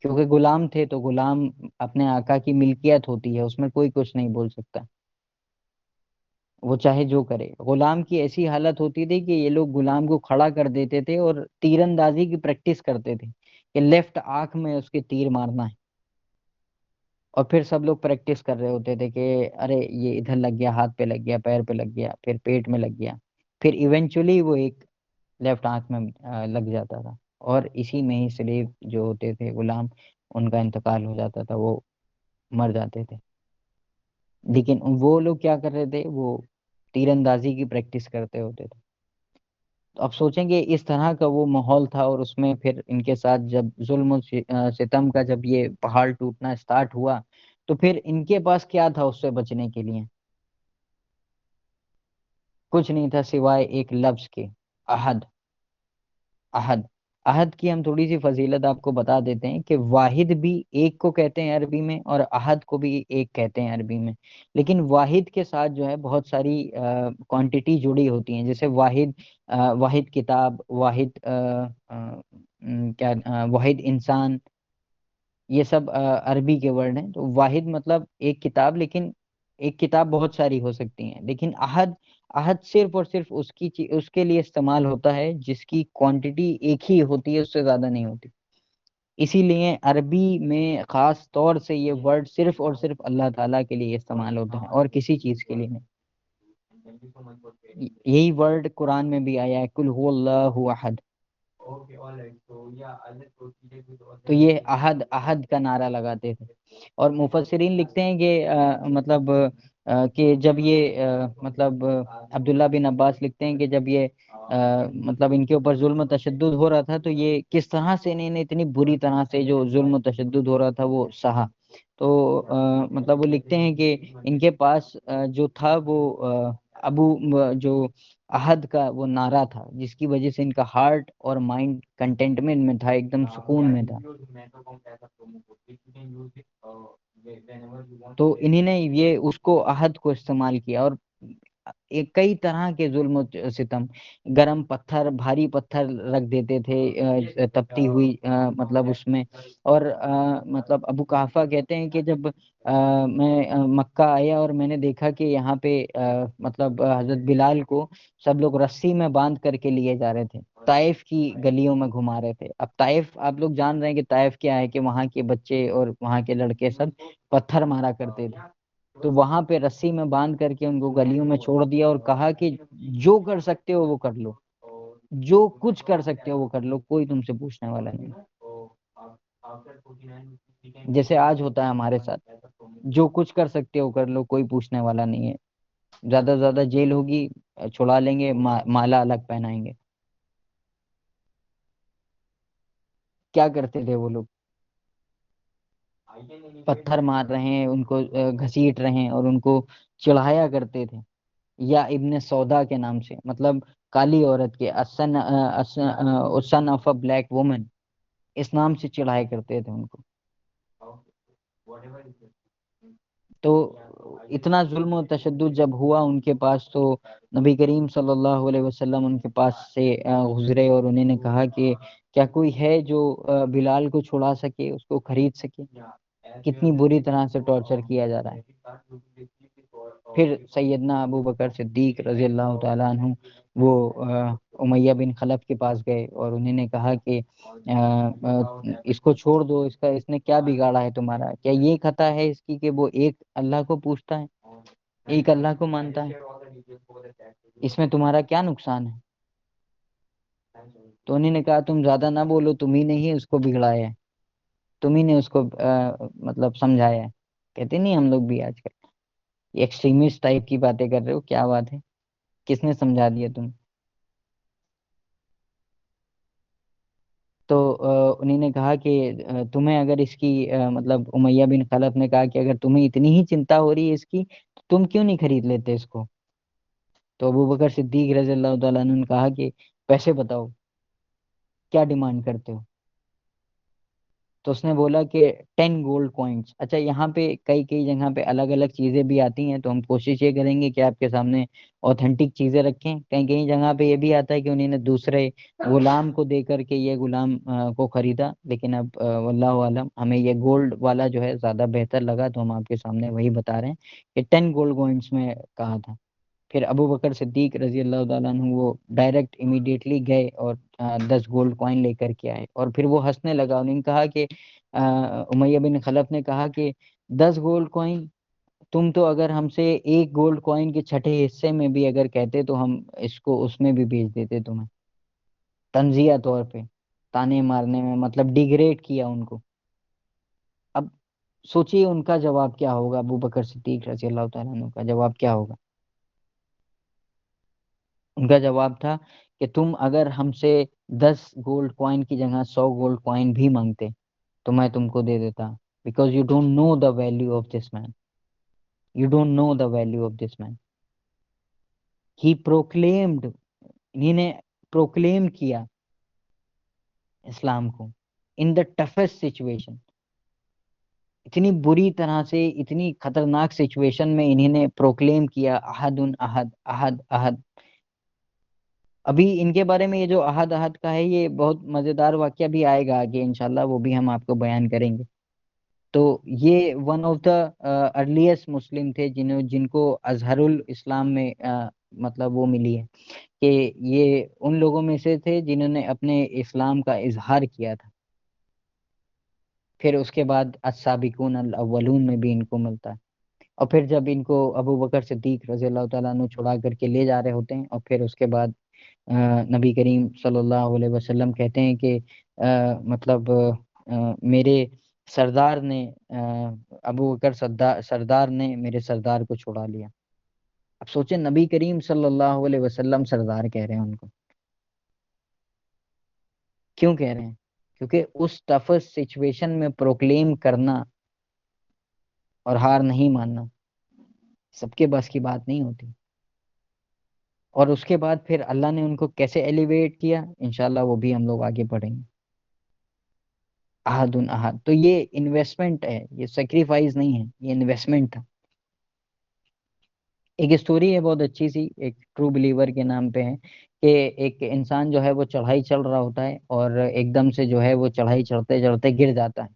کیونکہ غلام تھے تو غلام اپنے آقا کی ملکیت ہوتی ہے، اس میں کوئی کچھ نہیں بول سکتا، وہ چاہے جو کرے. غلام کی ایسی حالت ہوتی تھی کہ یہ لوگ غلام کو کھڑا کر دیتے تھے اور تیر اندازی کی پریکٹس کرتے تھے کہ لیفٹ آنکھ میں اس کے تیر مارنا ہے. اور پھر سب لوگ پریکٹس کر رہے ہوتے تھے کہ ارے یہ ادھر لگ گیا، ہاتھ پہ لگ گیا، پیر پہ لگ گیا، پھر پیٹ میں لگ گیا، پھر ایونچولی وہ ایک لیفٹ آنکھ میں لگ جاتا تھا. اور اسی میں ہی سلیب جو ہوتے تھے غلام، ان کا انتقال ہو جاتا تھا، وہ مر جاتے تھے. لیکن وہ لوگ کیا کر رہے تھے، وہ تیر اندازی کی پریکٹس کرتے ہوتے تھے. تو اب سوچیں گے اس طرح کا وہ ماحول تھا، اور اس میں پھر ان کے ساتھ جب ظلم و ستم کا جب یہ پہاڑ ٹوٹنا سٹارٹ ہوا، تو پھر ان کے پاس کیا تھا اس سے بچنے کے لیے؟ کچھ نہیں تھا سوائے ایک لفظ کے، عہد. عہد. عہد کی ہم تھوڑی سی فضیلت آپ کو بتا دیتے ہیں کہ واحد بھی ایک کو کہتے ہیں عربی میں، اور عہد کو بھی ایک کہتے ہیں عربی میں. لیکن واحد کے ساتھ جو ہے بہت ساری کوانٹٹی جڑی ہوتی ہیں، جیسے واحد کتاب، واحد انسان، یہ سب عربی کے ورڈ ہیں. تو واحد مطلب ایک کتاب، لیکن ایک کتاب بہت ساری ہو سکتی ہیں. لیکن عہد صرف اور صرف اس کے لیے استعمال ہوتا ہے جس کی کوانٹٹی ایک ہی ہوتی ہے، اس سے زیادہ نہیں ہوتی. اسی لیے عربی میں خاص طور سے یہ ورڈ صرف اور صرف اللہ تعالیٰ کے لیے استعمال ہوتا ہے اور کسی چیز کے لیے نہیں. یہی ورڈ قرآن میں بھی آیا ہے، کل هو اللہ احد. تو یہ احد احد کا نعرہ لگاتے تھے. اور مفسرین لکھتے ہیں کہ مطلب کہ جب یہ مطلب عبداللہ بن عباس لکھتے ہیں کہ جب یہ مطلب ان کے اوپر ظلم و تشدد ہو رہا تھا تو یہ کس طرح سے انہیں اتنی بری طرح سے جو ظلم و تشدد ہو رہا تھا وہ سہا. تو مطلب وہ لکھتے ہیں کہ ان کے پاس جو تھا وہ ابو جو عہد کا وہ نعرہ تھا، جس کی وجہ سے ان کا ہارٹ اور مائنڈ کنٹینٹمنٹ میں تھا، ایک دم سکون میں تھا. تو انہی نے یہ اس کو عہد کو استعمال کیا، اور ایک کئی طرح کے ظلم و ستم، گرم پتھر، بھاری پتھر رکھ دیتے تھے تپتی ہوئی مطلب اس میں. اور مطلب ابو قحافہ کہتے ہیں کہ جب میں مکہ آیا اور میں نے دیکھا کہ یہاں پہ مطلب حضرت بلال کو سب لوگ رسی میں باندھ کر کے لیے جا رہے تھے، طائف کی گلیوں میں گھما رہے تھے. اب طائف آپ لوگ جان رہے ہیں کہ طائف کیا ہے، کہ وہاں کے بچے اور وہاں کے لڑکے سب پتھر مارا کرتے تھے. تو وہاں پہ رسی میں باندھ کر کے ان کو گلیوں میں چھوڑ دیا اور کہا کہ جو کر سکتے ہو وہ کر لو، جو کچھ کر سکتے ہو وہ کر لو، کوئی تم سے پوچھنے والا نہیں. جیسے آج ہوتا ہے ہمارے ساتھ، جو کچھ کر سکتے ہو کر لو، کوئی پوچھنے والا نہیں ہے. زیادہ سے زیادہ جیل ہوگی، چھڑا لیں گے، مالا الگ پہنائیں گے. کیا کرتے تھے وہ لوگ؟ پتھر مار رہے ہیں، ان کو گھسیٹ رہے ہیں اور ان کو چڑھایا کرتے تھے. یا ابن سودا کے نام سے، مطلب کالی عورت کے، سن آف اے بلیک وومن، اس نام سے چڑھایا کرتے تھے ان کو. تو اتنا ظلم و تشدد جب ہوا ان کے پاس، تو نبی کریم صلی اللہ علیہ وسلم ان کے پاس سے گزرے اور انہوں نے کہا کہ کیا کوئی ہے جو بلال کو چھڑا سکے، اس کو خرید سکے؟ کتنی بری طرح سے ٹارچر کیا جا رہا ہے. پھر سیدنا ابو بکر صدیق رضی اللہ تعالیٰ عنہ وہ امیہ بن خلف کے پاس گئے اور انہوں نے کہا کہ اس کو چھوڑ دو، اس نے کیا بگاڑا ہے تمہارا؟ کیا یہ خطا ہے اس کی کہ وہ ایک اللہ کو پوچھتا ہے، ایک اللہ کو مانتا ہے؟ اس میں تمہارا کیا نقصان ہے؟ تو انہوں نے کہا تم زیادہ نہ بولو، تم ہی نے ہی اس کو بگڑایا ہے، تم ہی نے اس کو مطلب سمجھایا ہے. کہتے نہیں ہم لوگ بھی آج کل ایکسٹریمسٹ ٹائپ کی باتیں کر رہے ہو، کیا بات ہے، کس نے سمجھا دیا تم؟ تو انہوں نے کہا کہ تمہیں اگر اس کی مطلب امیہ بن خلف نے کہا کہ اگر تمہیں اتنی ہی چنتا ہو رہی ہے اس کی تو تم کیوں نہیں خرید لیتے اس کو؟ تو ابو بکر صدیق رضی اللہ تعالیٰ عنہ نے کہا کہ پیسے بتاؤ، کیا ڈیمانڈ کرتے ہو؟ تو اس نے بولا کہ 10 گولڈ کوائنس. اچھا، یہاں پہ کئی جگہ پہ الگ الگ چیزیں بھی آتی ہیں، تو ہم کوشش یہ کریں گے کہ آپ کے سامنے اوتھینٹک چیزیں رکھیں. کئی جگہ پہ یہ بھی آتا ہے کہ انہوں نے دوسرے غلام کو دے کر کے یہ غلام کو خریدا، لیکن اب واللہ عالم ہمیں یہ گولڈ والا جو ہے زیادہ بہتر لگا، تو ہم آپ کے سامنے وہی بتا رہے ہیں کہ 10 گولڈ کوائنس میں کہا تھا. پھر ابو بکر صدیق رضی اللہ تعالیٰ عنہ وہ ڈائریکٹ امیڈیٹلی گئے اور 10 گولڈ کوائن لے کر کے آئے. اور پھر وہ ہنسنے لگا. انہوں نے کہا کہ امیہ بن خلف نے کہا کہ 10 گولڈ کوائن، تم تو اگر ہم سے ایک گولڈ کوائن کے چھٹے حصے میں بھی اگر کہتے تو ہم اس کو اس میں بھی بیچ دیتے تمہیں. تنزیہ طور پہ تانے مارنے میں، مطلب ڈیگریڈ کیا ان کو. اب سوچئے ان کا جواب کیا ہوگا، ابو بکر صدیق رضی اللہ تعالیٰ عنہ کا جواب کیا ہوگا. ان کا جواب تھا کہ تم اگر ہم سے 10 گولڈ کوائن کی جگہ 100 گولڈ کوائن بھی مانگتے تو میں تم کو دے دیتا، because you don't know the value of this man. You don't know the value of this man. He proclaimed, انہی نے پروکلیم کیا اسلام کو ان دا ٹفسٹ سچویشن. اتنی بری طرح سے، اتنی خطرناک سچویشن میں انہی نے پروکلیم کیا احد احد احد احد. ابھی ان کے بارے میں یہ جو احد احد کا ہے، یہ بہت مزیدار واقعہ بھی آئے گا آگے انشاءاللہ، وہ بھی ہم آپ کو بیان کریں گے. تو یہ ون آف دا ارلیسٹ مسلم تھے جن کو اظہر الاسلام میں مطلب وہ ملی ہے کہ یہ ان لوگوں میں سے تھے جنہوں نے اپنے اسلام کا اظہار کیا تھا. پھر اس کے بعد السابقون الاولون میں بھی ان کو ملتا ہے. اور پھر جب ان کو ابو بکر صدیق رضی اللہ تعالیٰ عنہ چھڑا کر کے لے جا رہے ہوتے ہیں، اور پھر اس کے بعد نبی کریم صلی اللہ علیہ وسلم کہتے ہیں کہ مطلب میرے سردار نے ابو بکر سردار نے میرے سردار کو چھڑا لیا۔ اب سوچیں نبی کریم صلی اللہ علیہ وسلم سردار کہہ رہے ہیں ان کو، کیوں کہہ رہے ہیں؟ کیونکہ اس ٹفسٹ سچویشن میں پروکلیم کرنا اور ہار نہیں ماننا سب کے بس کی بات نہیں ہوتی۔ اور اس کے بعد پھر اللہ نے ان کو کیسے ایلیویٹ کیا، انشاءاللہ وہ بھی ہم لوگ آگے پڑھیں گے۔ احد احد، تو یہ انویسٹمنٹ ہے، یہ سیکریفائز نہیں ہے، یہ انویسٹمنٹ تھا۔ ایک اسٹوری ہے بہت اچھی سی، ایک ٹرو بلیور کے نام پہ ہے، کہ ایک انسان جو ہے وہ چڑھائی چڑھ رہا ہوتا ہے، اور ایک دم سے جو ہے وہ چڑھائی چڑھتے چڑھتے گر جاتا ہے،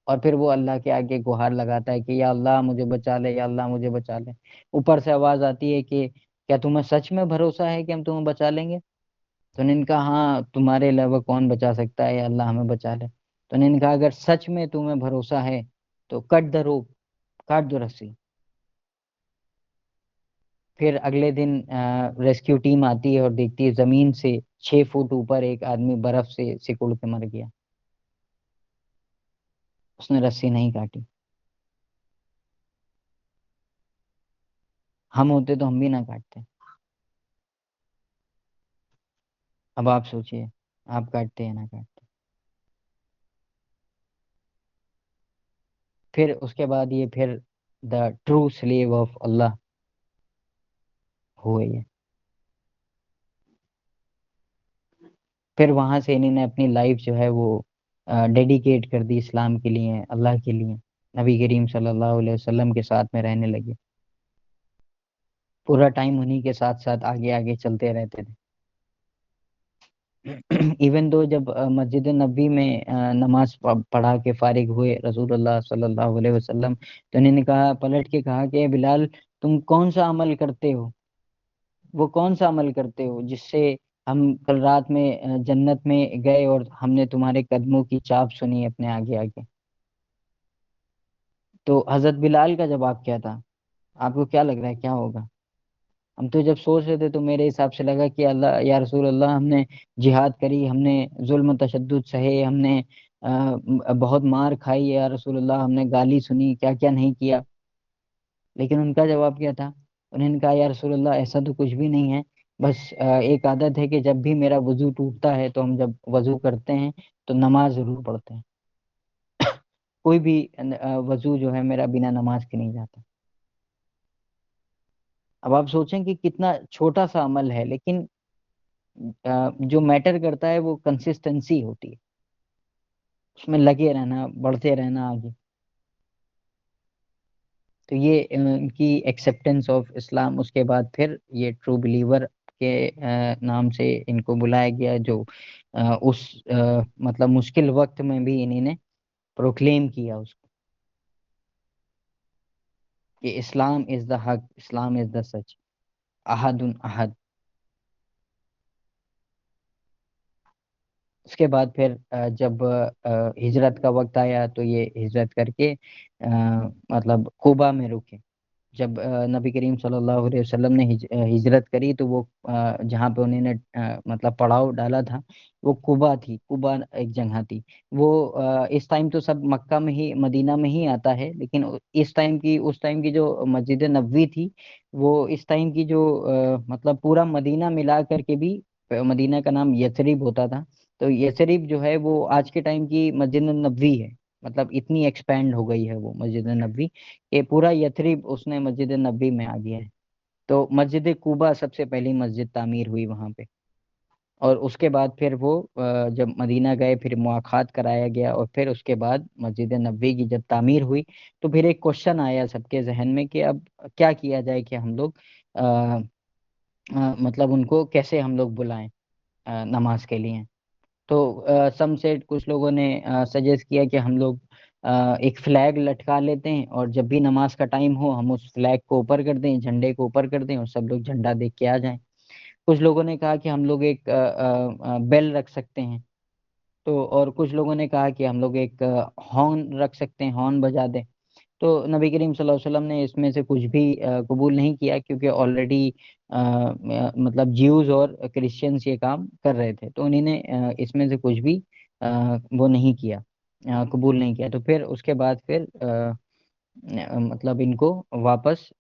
اور پھر وہ اللہ کے آگے گہار لگاتا ہے کہ یا اللہ مجھے بچا لے، یا اللہ مجھے بچا لے۔ اوپر سے آواز آتی ہے کہ کیا تمہیں سچ میں بھروسہ ہے کہ ہم تمہیں بچا لیں گے؟ تو انہوں نے کہا ہاں، تمہارے علاوہ کون بچا سکتا ہے، یا اللہ ہمیں بچا لے۔ تو انہوں نے کہا اگر سچ میں تمہیں بھروسہ ہے تو کٹ دا روپ، کاٹ دو رسی۔ پھر اگلے دن ریسکیو ٹیم آتی ہے اور دیکھتی ہے زمین سے 6 فٹ اوپر ایک آدمی برف سے سکڑ کے مر گیا، اس نے رسی نہیں کاٹی۔ ہم ہوتے تو ہم بھی نہ کاٹتے۔ اب آپ سوچئے، آپ کاٹتے یا نہ کاٹتے؟ پھر اس کے بعد یہ پھر دا ٹرو سلیو آف اللہ ہوئے یہ۔ پھر وہاں سے انہوں نے اپنی لائف جو ہے وہ ڈیڈیکیٹ کر دی اسلام کے لیے، اللہ کے لیے، نبی کریم صلی اللہ علیہ وسلم کے ساتھ میں رہنے لگے، پورا ٹائم انہی کے ساتھ ساتھ آگے آگے چلتے رہتے تھے۔ ایون دو جب مسجد نبی میں نماز پڑھا کے فارغ ہوئے رسول اللہ صلی اللہ علیہ وسلم، تو انہوں نے کہا، پلٹ کے کہا کہ بلال تم کون سا عمل کرتے ہو، وہ کون سا عمل کرتے ہو جس سے ہم کل رات میں جنت میں گئے اور ہم نے تمہارے قدموں کی چاپ سنی اپنے آگے آگے؟ تو حضرت بلال کا جواب کیا تھا؟ آپ کو کیا لگ رہا ہے کیا ہوگا؟ ہم تو جب سوچ رہے تھے تو میرے حساب سے لگا کہ اللہ یا رسول اللہ، ہم نے جہاد کری، ہم نے ظلم و تشدد سہے، ہم نے بہت مار کھائی، یا رسول اللہ ہم نے گالی سنی، کیا کیا نہیں کیا۔ لیکن ان کا جواب کیا تھا؟ انہوں نے کہا یا رسول اللہ ایسا تو کچھ بھی نہیں ہے، بس ایک عادت ہے کہ جب بھی میرا وضو ٹوٹتا ہے تو ہم جب وضو کرتے ہیں تو نماز ضرور پڑھتے ہیں، کوئی بھی وضو جو ہے میرا بنا نماز کے نہیں جاتا۔ اب آپ سوچیں کہ کتنا چھوٹا سا عمل ہے، لیکن جو میٹر کرتا ہے وہ کنسسٹنسی ہوتی ہے، اس میں لگے رہنا، بڑھتے رہنا آگے۔ تو یہ ان کی ایکسیپٹنس آف اسلام، اس کے بعد پھر یہ ٹرو بلیور کے نام سے ان کو بلایا گیا، جو اس مطلب مشکل وقت میں بھی انہوں نے پروکلیم کیا اس کو کہ اسلام از دا حق، اسلام از دا سچ، احد احد۔ اس کے بعد پھر جب ہجرت کا وقت آیا تو یہ ہجرت کر کے مطلب قبا میں رکے۔ جب نبی کریم صلی اللہ علیہ وسلم نے ہجرت کری تو وہ جہاں پہ انہوں نے مطلب پڑاؤ ڈالا تھا وہ قبا تھی، قبا ایک جگہ تھی۔ وہ اس ٹائم تو سب مکہ میں ہی، مدینہ میں ہی آتا ہے، لیکن اس ٹائم کی جو مسجد نبوی تھی، وہ اس ٹائم کی جو مطلب پورا مدینہ ملا کر کے بھی، مدینہ کا نام یثرب ہوتا تھا، تو یثرب جو ہے وہ آج کے ٹائم کی مسجد نبوی ہے، مطلب اتنی ایکسپینڈ ہو گئی ہے وہ مسجد نبوی کہ پورا یثرب اس نے مسجد نبوی میں آ گیا ہے۔ تو مسجد قباء سب سے پہلی مسجد تعمیر ہوئی وہاں پہ، اور اس کے بعد پھر وہ جب مدینہ گئے پھر مواخات کرایا گیا، اور پھر اس کے بعد مسجد نبوی کی جب تعمیر ہوئی تو پھر ایک کوشچن آیا سب کے ذہن میں کہ اب کیا کیا جائے کہ ہم لوگ مطلب ان کو کیسے ہم لوگ بلائیں نماز کے لیے۔ تو سم سیٹ کچھ لوگوں نے سجیسٹ کیا کہ ہم لوگ ایک فلیگ لٹکا لیتے ہیں، اور جب بھی نماز کا ٹائم ہو ہم اس فلیگ کو اوپر کر دیں، جھنڈے کو اوپر کر دیں، اور سب لوگ جھنڈا دیکھ کے آ جائیں۔ کچھ لوگوں نے کہا کہ ہم لوگ ایک بیل رکھ سکتے ہیں، تو اور کچھ لوگوں نے کہا کہ ہم لوگ ایک ہارن رکھ سکتے ہیں، ہارن بجا دیں۔ تو نبی کریم صلی اللہ علیہ وسلم نے اس میں سے کچھ بھی قبول نہیں کیا، کیونکہ آلریڈی مطلب جیوز اور کرسچنس یہ کام کر رہے تھے، تو انہوں نے اس میں سے کچھ بھی وہ نہیں کیا، قبول نہیں کیا۔ تو پھر اس کے بعد پھر مطلب ان کو واپس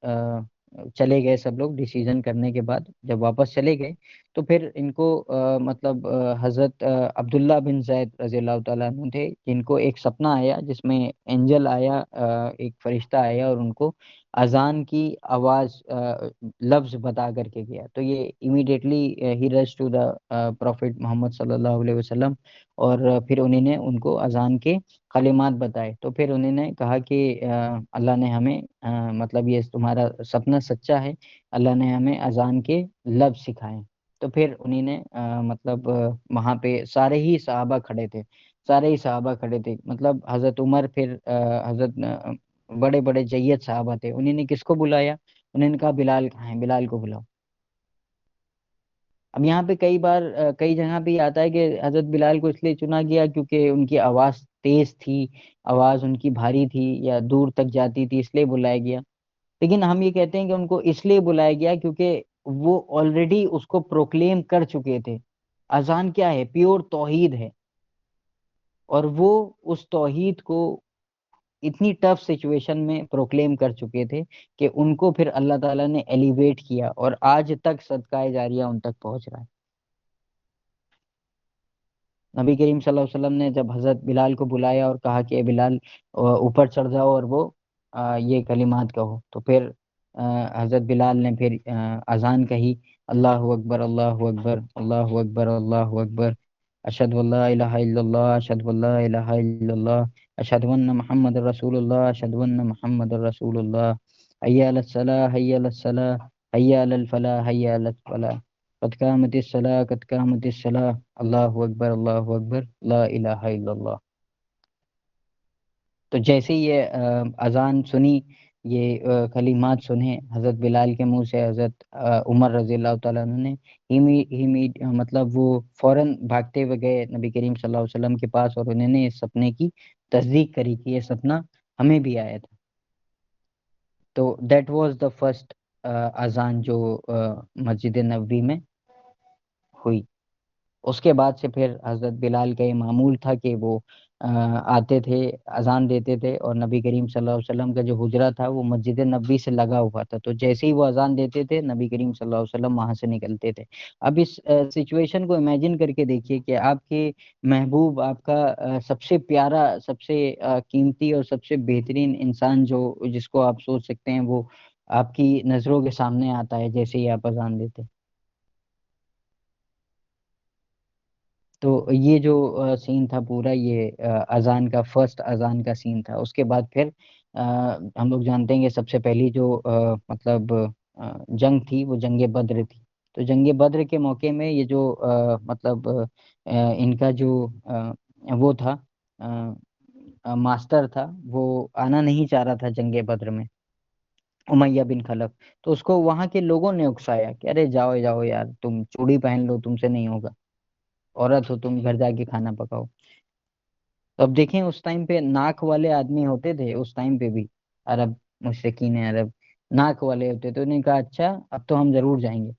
چلے گئے سب لوگ، ڈیسیژن کرنے کے بعد جب واپس چلے گئے تو پھر ان کو مطلب حضرت عبداللہ بن زید رضی اللہ تعالیٰ عنہ تھے، جن کو ایک سپنا آیا جس میں اینجل آیا، ایک فرشتہ آیا اور ان کو اذان کی آواز لفظ بتا کر کے گیا۔ تو یہ امیڈیٹلی ہی rush to the prophet Muhammad صلی اللہ علیہ وسلم، اور پھر انہوں نے ان کو اذان کے کلمات بتائے۔ تو پھر انہوں نے کہا کہ اللہ نے ہمیں مطلب یہ تمہارا سپنا سچا ہے، اللہ نے ہمیں اذان کے لفظ سکھائے۔ تو پھر انہوں نے مطلب وہاں پہ سارے ہی صحابہ کھڑے تھے، سارے ہی صحابہ کھڑے تھے، مطلب حضرت عمر، پھر حضرت بڑے بڑے جید صحابہ تھے، انہوں نے کس کو بلایا؟ انہوں نے کہا بلال کہاں ہے، بلال کو بلاؤ۔ اب یہاں پہ کئی بار کئی جگہ پہ یہ آتا ہے کہ حضرت بلال کو اس لیے چنا گیا کیونکہ ان کی آواز تیز تھی، آواز ان کی بھاری تھی یا دور تک جاتی تھی، اس لیے بلایا گیا۔ لیکن ہم یہ کہتے ہیں کہ ان کو اس لیے بلایا گیا کیونکہ وہ آلریڈی اس کو پروکلیم کر چکے تھے۔ اذان کیا ہے؟ پیور توحید ہے، اور وہ اس توحید کو اتنی ٹف سچویشن میں پروکلیم کر چکے تھے کہ ان کو پھر اللہ تعالیٰ نے ایلیویٹ کیا، اور آج تک صدقہ جاریہ ان تک پہنچ رہا ہے۔ نبی کریم صلی اللہ علیہ وسلم نے جب حضرت بلال کو بلایا اور کہا کہ اے بلال اوپر چڑھ جاؤ اور وہ یہ کلمات کہو، تو پھر حضرت بلال نے پھر اذان کہی، اللہ اکبر اللہ اکبر اللہ اکبر اللہ اکبر، اشہد اللہ الہ الا اللہ اشہد اللہ الہ الا اللہ اشہد ان محمد رسول اللہ اشہد ان محمد رسول اللہ، حی علی الصلاۃ حی علی الصلاۃ حی علی الفلاح حی علی الفلاح، قد قامت الصلاۃ قد قامت الصلاۃ، اللہ اکبر لا الہ الا اللہ۔ تو جیسے یہ اذان سنی، یہ کلمات سنے حضرت بلال کے منہ سے، حضرت عمر رضی اللہ تعالیٰ عنہ نے مطلب وہ فوراً بھاگتے ہوئے گئے نبی کریم صلی اللہ علیہ وسلم کے پاس، اور انہوں نے اس سپنے کی تصدیق کری کہ یہ سپنا ہمیں بھی آیا تھا۔ تو دیٹ واز دا فرسٹ اذان جو مسجد نبوی میں ہوئی۔ اس کے بعد سے پھر حضرت بلال کا یہ معمول تھا کہ وہ آتے تھے، اذان دیتے تھے، اور نبی کریم صلی اللہ علیہ وسلم کا جو حجرہ تھا وہ مسجد نبوی سے لگا ہوا تھا، تو جیسے ہی وہ اذان دیتے تھے نبی کریم صلی اللہ علیہ وسلم وہاں سے نکلتے تھے۔ اب اس سچویشن کو امیجن کر کے دیکھیے کہ آپ کے محبوب، آپ کا سب سے پیارا، سب سے قیمتی اور سب سے بہترین انسان جو جس کو آپ سوچ سکتے ہیں، وہ آپ کی نظروں کے سامنے آتا ہے جیسے ہی آپ اذان دیتے۔ تو یہ جو سین تھا پورا، یہ اذان کا فرسٹ اذان کا سین تھا۔ اس کے بعد پھر ہم لوگ جانتے ہیں کہ سب سے پہلی جو مطلب جنگ تھی وہ جنگ بدر تھی۔ تو جنگ بدر کے موقع میں یہ جو مطلب ان کا جو وہ تھا ماسٹر تھا، وہ آنا نہیں چاہ رہا تھا جنگ بدر میں، امیہ بن خلف۔ تو اس کو وہاں کے لوگوں نے اکسایا کہ ارے جاؤ جاؤ یار، تم چوڑی پہن لو، تم سے نہیں ہوگا، عورت ہو تم، گھر جا کے کھانا پکاؤ۔ تو اب دیکھیں اس ٹائم پہ ناک والے آدمی ہوتے تھے، اس ٹائم پہ بھی عرب، مشرکین عرب ناک والے ہوتے تھے، انہوں نے کہا اچھا اب تو ہم ضرور جائیں گے۔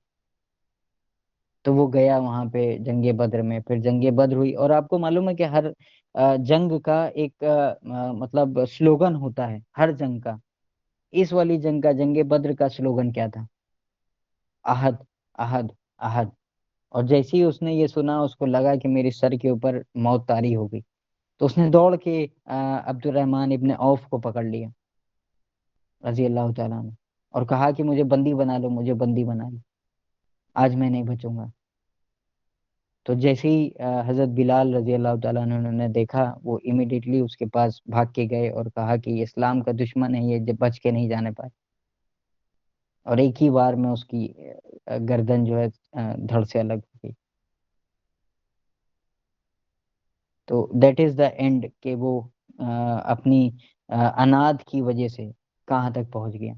تو وہ گیا وہاں پہ جنگ بدر میں، پھر جنگ بدر ہوئی، اور آپ کو معلوم ہے کہ ہر جنگ کا ایک مطلب سلوگن ہوتا ہے، ہر جنگ کا۔ اس والی جنگ کا، جنگ بدر کا سلوگن کیا تھا؟ احد احد احد۔ اور جیسے ہی اس نے یہ سنا، اس کو لگا کہ میری سر کے اوپر موت طاری ہو گئی، تو اس نے دوڑ کے عبد الرحمن ابن عوف کو پکڑ لیا رضی اللہ تعالیٰ عنہ، اور کہا کہ مجھے بندی بنا لو، مجھے بندی بنا لو، آج میں نہیں بچوں گا۔ تو جیسے ہی حضرت بلال رضی اللہ تعالیٰ عنہ نے دیکھا، وہ امیڈیٹلی اس کے پاس بھاگ کے گئے اور کہا کہ یہ اسلام کا دشمن ہے، یہ بچ کے نہیں جانے پائے، اور ایک ہی بار میں اس کی گردن جو ہے دھڑ سے الگ ہو گئی۔ تو دیٹ از دا اینڈ، کہ وہ اپنی اناد کی وجہ سے کہاں تک پہنچ گیا۔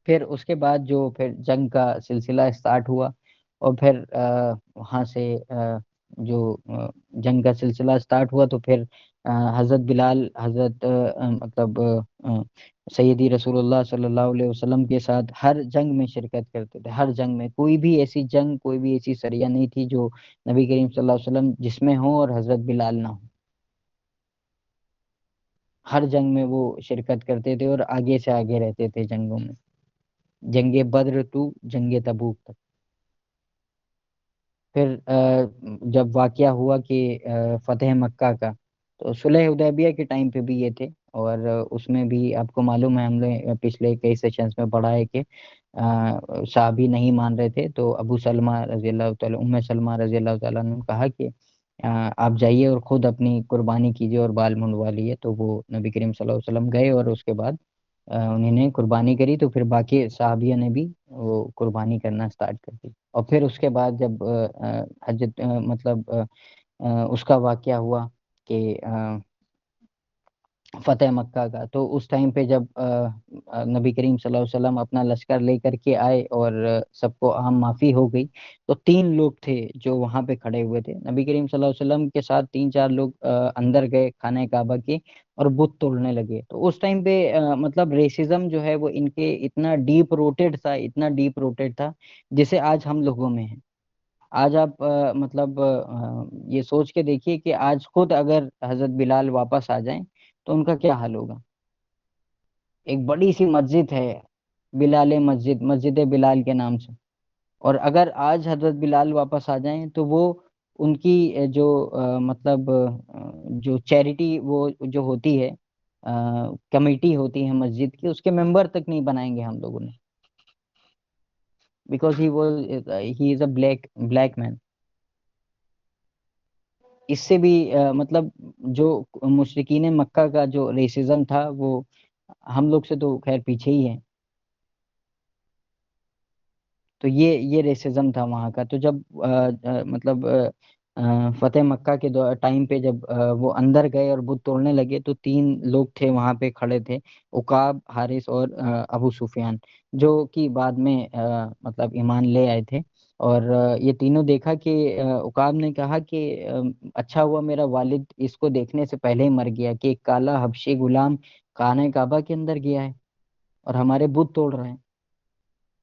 پھر اس کے بعد جو پھر جنگ کا سلسلہ اسٹارٹ ہوا، اور پھر وہاں سے جو جنگ کا سلسلہ سٹارٹ ہوا تو پھر حضرت بلال حضرت مطلب سیدی رسول اللہ صلی اللہ علیہ وسلم کے ساتھ ہر جنگ میں شرکت کرتے تھے. ہر جنگ میں کوئی بھی ایسی جنگ کوئی بھی ایسی سریہ نہیں تھی جو نبی کریم صلی اللہ علیہ وسلم جس میں ہوں اور حضرت بلال نہ ہوں. ہر جنگ میں وہ شرکت کرتے تھے اور آگے سے آگے رہتے تھے جنگوں میں. جنگ بدر تو جنگ تبوک تک. پھر جب واقعہ ہوا کہ فتح مکہ کا تو صلح حدیبیہ کے ٹائم پہ بھی یہ تھے. اور اس میں بھی آپ کو معلوم ہے ہم نے پچھلے کئی سیشنز میں پڑھا ہے کہ صحابی نہیں مان رہے تھے تو ابو سلمہ رضی اللہ تعالیٰ ام سلمہ رضی اللہ تعالیٰ نے کہا کہ آپ جائیے اور خود اپنی قربانی کیجیے اور بال منڈوا لیے. تو وہ نبی کریم صلی اللہ علیہ وسلم گئے اور اس کے بعد انہوں نے قربانی کری. تو پھر باقی صحابیہ نے بھی وہ قربانی کرنا سٹارٹ کر دی. اور پھر اس کے بعد جب حجت مطلب اس کا واقعہ ہوا کہ فتح مکہ کا تو اس ٹائم پہ جب نبی کریم صلی اللہ علیہ وسلم اپنا لشکر لے کر کے آئے اور سب کو عام معافی ہو گئی تو 3 لوگ تھے جو وہاں پہ کھڑے ہوئے تھے. نبی کریم صلی اللہ علیہ وسلم کے ساتھ 3-4 لوگ اندر گئے خانہ کعبہ کے اور بت توڑنے لگے. تو اس ٹائم پہ مطلب ریسزم جو ہے وہ ان کے اتنا ڈیپ روٹیڈ تھا جسے آج ہم لوگوں میں ہے. آج آپ مطلب یہ سوچ کے دیکھیے کہ آج خود اگر حضرت بلال واپس آ جائیں تو ان کا کیا حال ہوگا. ایک بڑی سی مسجد ہے بلال مسجد بلال کے نام سے, اور اگر آج حضرت بلال واپس آ جائیں تو وہ ان کی جو مطلب جو چیریٹی وہ جو ہوتی ہے کمیٹی ہوتی ہے مسجد کی, اس کے ممبر تک نہیں بنائیں گے ہم لوگوں نے, because he is a black مین. اس سے بھی مطلب جو مشرکین مکہ کا جو ریسزم تھا وہ ہم لوگ سے تو خیر پیچھے ہی ہے. تو یہ ریسزم تھا وہاں کا. تو جب مطلب فتح مکہ کے ٹائم پہ جب وہ اندر گئے اور بت توڑنے لگے تو 3 لوگ تھے وہاں پہ کھڑے تھے, عقاب, حارث اور ابو سفیان, جو کہ بعد میں مطلب ایمان لے آئے تھے. اور یہ تینوں دیکھا کہ عقاب نے کہا کہ اچھا ہوا میرا والد اس کو دیکھنے سے پہلے ہی مر گیا کہ ایک کالا حبشی غلام خانہ کعبہ کے اندر گیا ہے اور ہمارے بت توڑ رہے ہیں.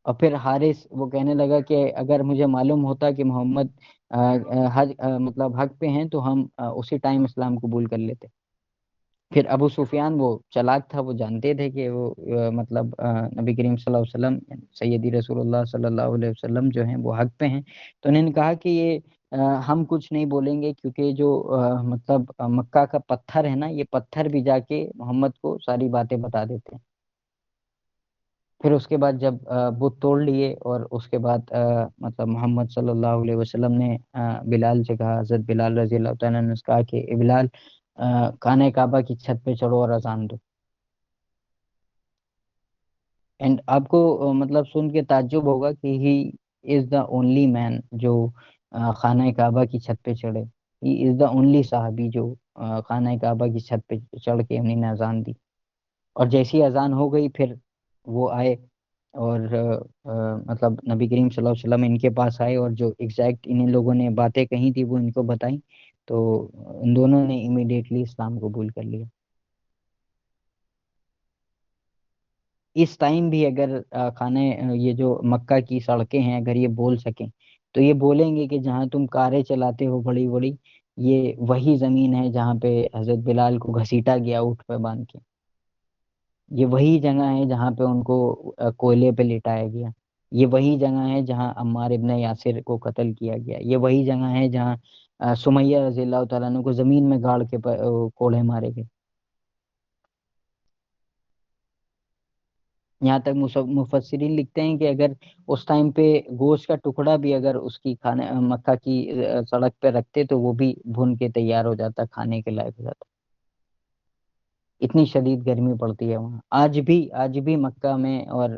اور پھر حارث وہ کہنے لگا کہ اگر مجھے معلوم ہوتا کہ محمد مطلب حق پہ ہیں تو ہم اسی ٹائم اسلام قبول کر لیتے. پھر ابو سفیان وہ چلاک تھا, وہ جانتے تھے کہ وہ مطلب نبی کریم صلی اللہ علیہ وسلم سیدی رسول اللہ صلی اللہ علیہ وسلم جو ہیں وہ حق پہ ہیں. تو انہوں نے کہا کہ یہ ہم کچھ نہیں بولیں گے کیونکہ جو مطلب مکہ کا پتھر ہے نا, یہ پتھر بھی جا کے محمد کو ساری باتیں بتا دیتے ہیں. پھر اس کے بعد جب بت توڑ لیے اور اس کے بعد مطلب محمد صلی اللہ علیہ وسلم نے بلال سے کہا, حضرت بلال رضی اللہ تعالیٰ نے کہا کہ اے بلال خانہ کعبہ کی چھت پہ چڑھو اور اذان دو. اینڈ آپ کو مطلب سن کے تعجب ہوگا کہ ہی از دا اونلی مین جو خانہ کعبہ کی چھت پہ چڑھے. ہی از دا اونلی صحابی جو خانہ کعبہ کی چھت پہ چڑھ کے انہیں نے اذان دی. اور جیسی اذان ہو گئی پھر وہ آئے اور مطلب نبی کریم صلی اللہ علیہ وسلم ان کے پاس آئے اور جو ایگزیکٹ انہیں لوگوں نے باتیں کہی تھی وہ ان کو بتائیں. تو ان دونوں نے امیڈیٹلی اسلام قبول کر لیا. اس ٹائم بھی اگر خانہ یہ جو مکہ کی سڑکیں ہیں اگر یہ بول سکیں تو یہ بولیں گے کہ جہاں تم کاریں چلاتے ہو بڑی بڑی, یہ وہی زمین ہے جہاں پہ حضرت بلال کو گھسیٹا گیا اونٹ پہ باندھ کے. یہ وہی جگہ ہے جہاں پہ ان کو کوئلے پہ لٹایا گیا. یہ وہی جگہ ہے جہاں عمار ابن یاسر کو قتل کیا گیا. یہ وہی جگہ ہے جہاں سمیہ رضی اللہ تعالیٰ عنہ کو زمین میں گاڑ کے کوڑے مارے گئے. یہاں تک مفسرین لکھتے ہیں کہ اگر اس ٹائم پہ گوشت کا ٹکڑا بھی اگر اس کی کھانے مکہ کی سڑک پہ رکھتے تو وہ بھی بھون کے تیار ہو جاتا, کھانے کے لائق ہو جاتا. اتنی شدید گرمی پڑتی ہے وہاں. آج بھی مکہ میں اور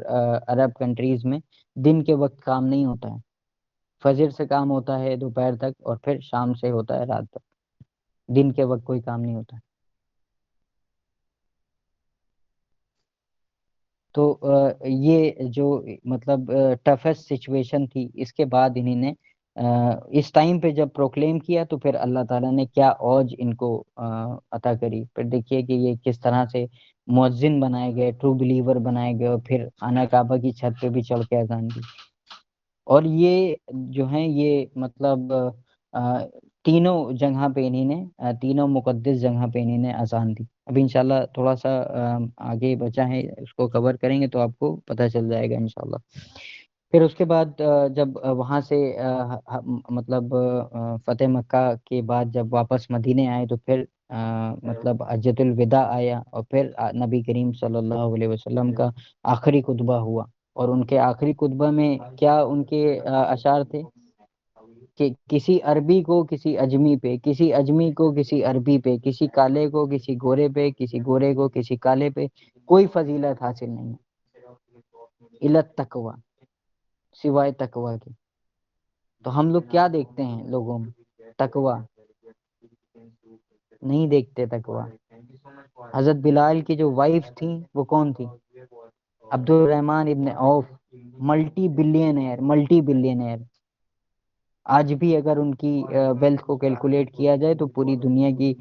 عرب کنٹریز میں دن کے وقت کام نہیں ہوتا ہے. فجر سے کام ہوتا ہے دوپہر تک اور پھر شام سے ہوتا ہے رات تک. دن کے وقت کوئی کام نہیں ہوتا. تو یہ جو مطلب ٹفسٹ سچویشن تھی, اس کے بعد انہوں نے اس ٹائم پہ جب پروکلیم کیا تو پھر اللہ تعالیٰ نے کیا اوج ان کو عطا کری. پھر دیکھیے کہ یہ کس طرح سے مؤذن بنائے گئے، ٹرو بلیور بنائے گئے، اور پھر خانہ کعبہ کی چھت پہ بھی چڑھ کے اذان دی. اور یہ جو ہیں یہ مطلب تینوں جگہ پہ انہی نے تینوں مقدس جگہ پہ انہی نے اذان دی. ابھی انشاءاللہ تھوڑا سا آگے بچا ہے، اس کو کور کریں گے تو آپ کو پتہ چل جائے گا انشاءاللہ. پھر اس کے بعد جب وہاں سے مطلب فتح مکہ کے بعد جب واپس مدینے آئے تو پھر مطلب حجۃ الوداع آیا، اور پھر نبی کریم صلی اللہ علیہ وسلم کا آخری خطبہ ہوا. اور ان کے آخری خطبہ میں کیا ان کے اشعار تھے کہ کسی عربی کو کسی اجمی پہ، کسی اجمی کو کسی عربی پہ، کسی کالے کو کسی گورے پہ، کسی گورے کو کسی کالے پہ کوئی فضیلت حاصل نہیں الا التقوی، سوائے تقوی کے. تو ہم لوگ کیا دیکھتے ہیں لوگوں میں؟ تقوی نہیں دیکھتے. تقوی حضرت بلال کی جو وائف تھی وہ کون تھی؟ عبد الرحمن ابن عوف، ملٹی بلینئر. آج بھی اگر ان کی ویلتھ کو کیلکولیٹ کیا جائے تو پوری دنیا کی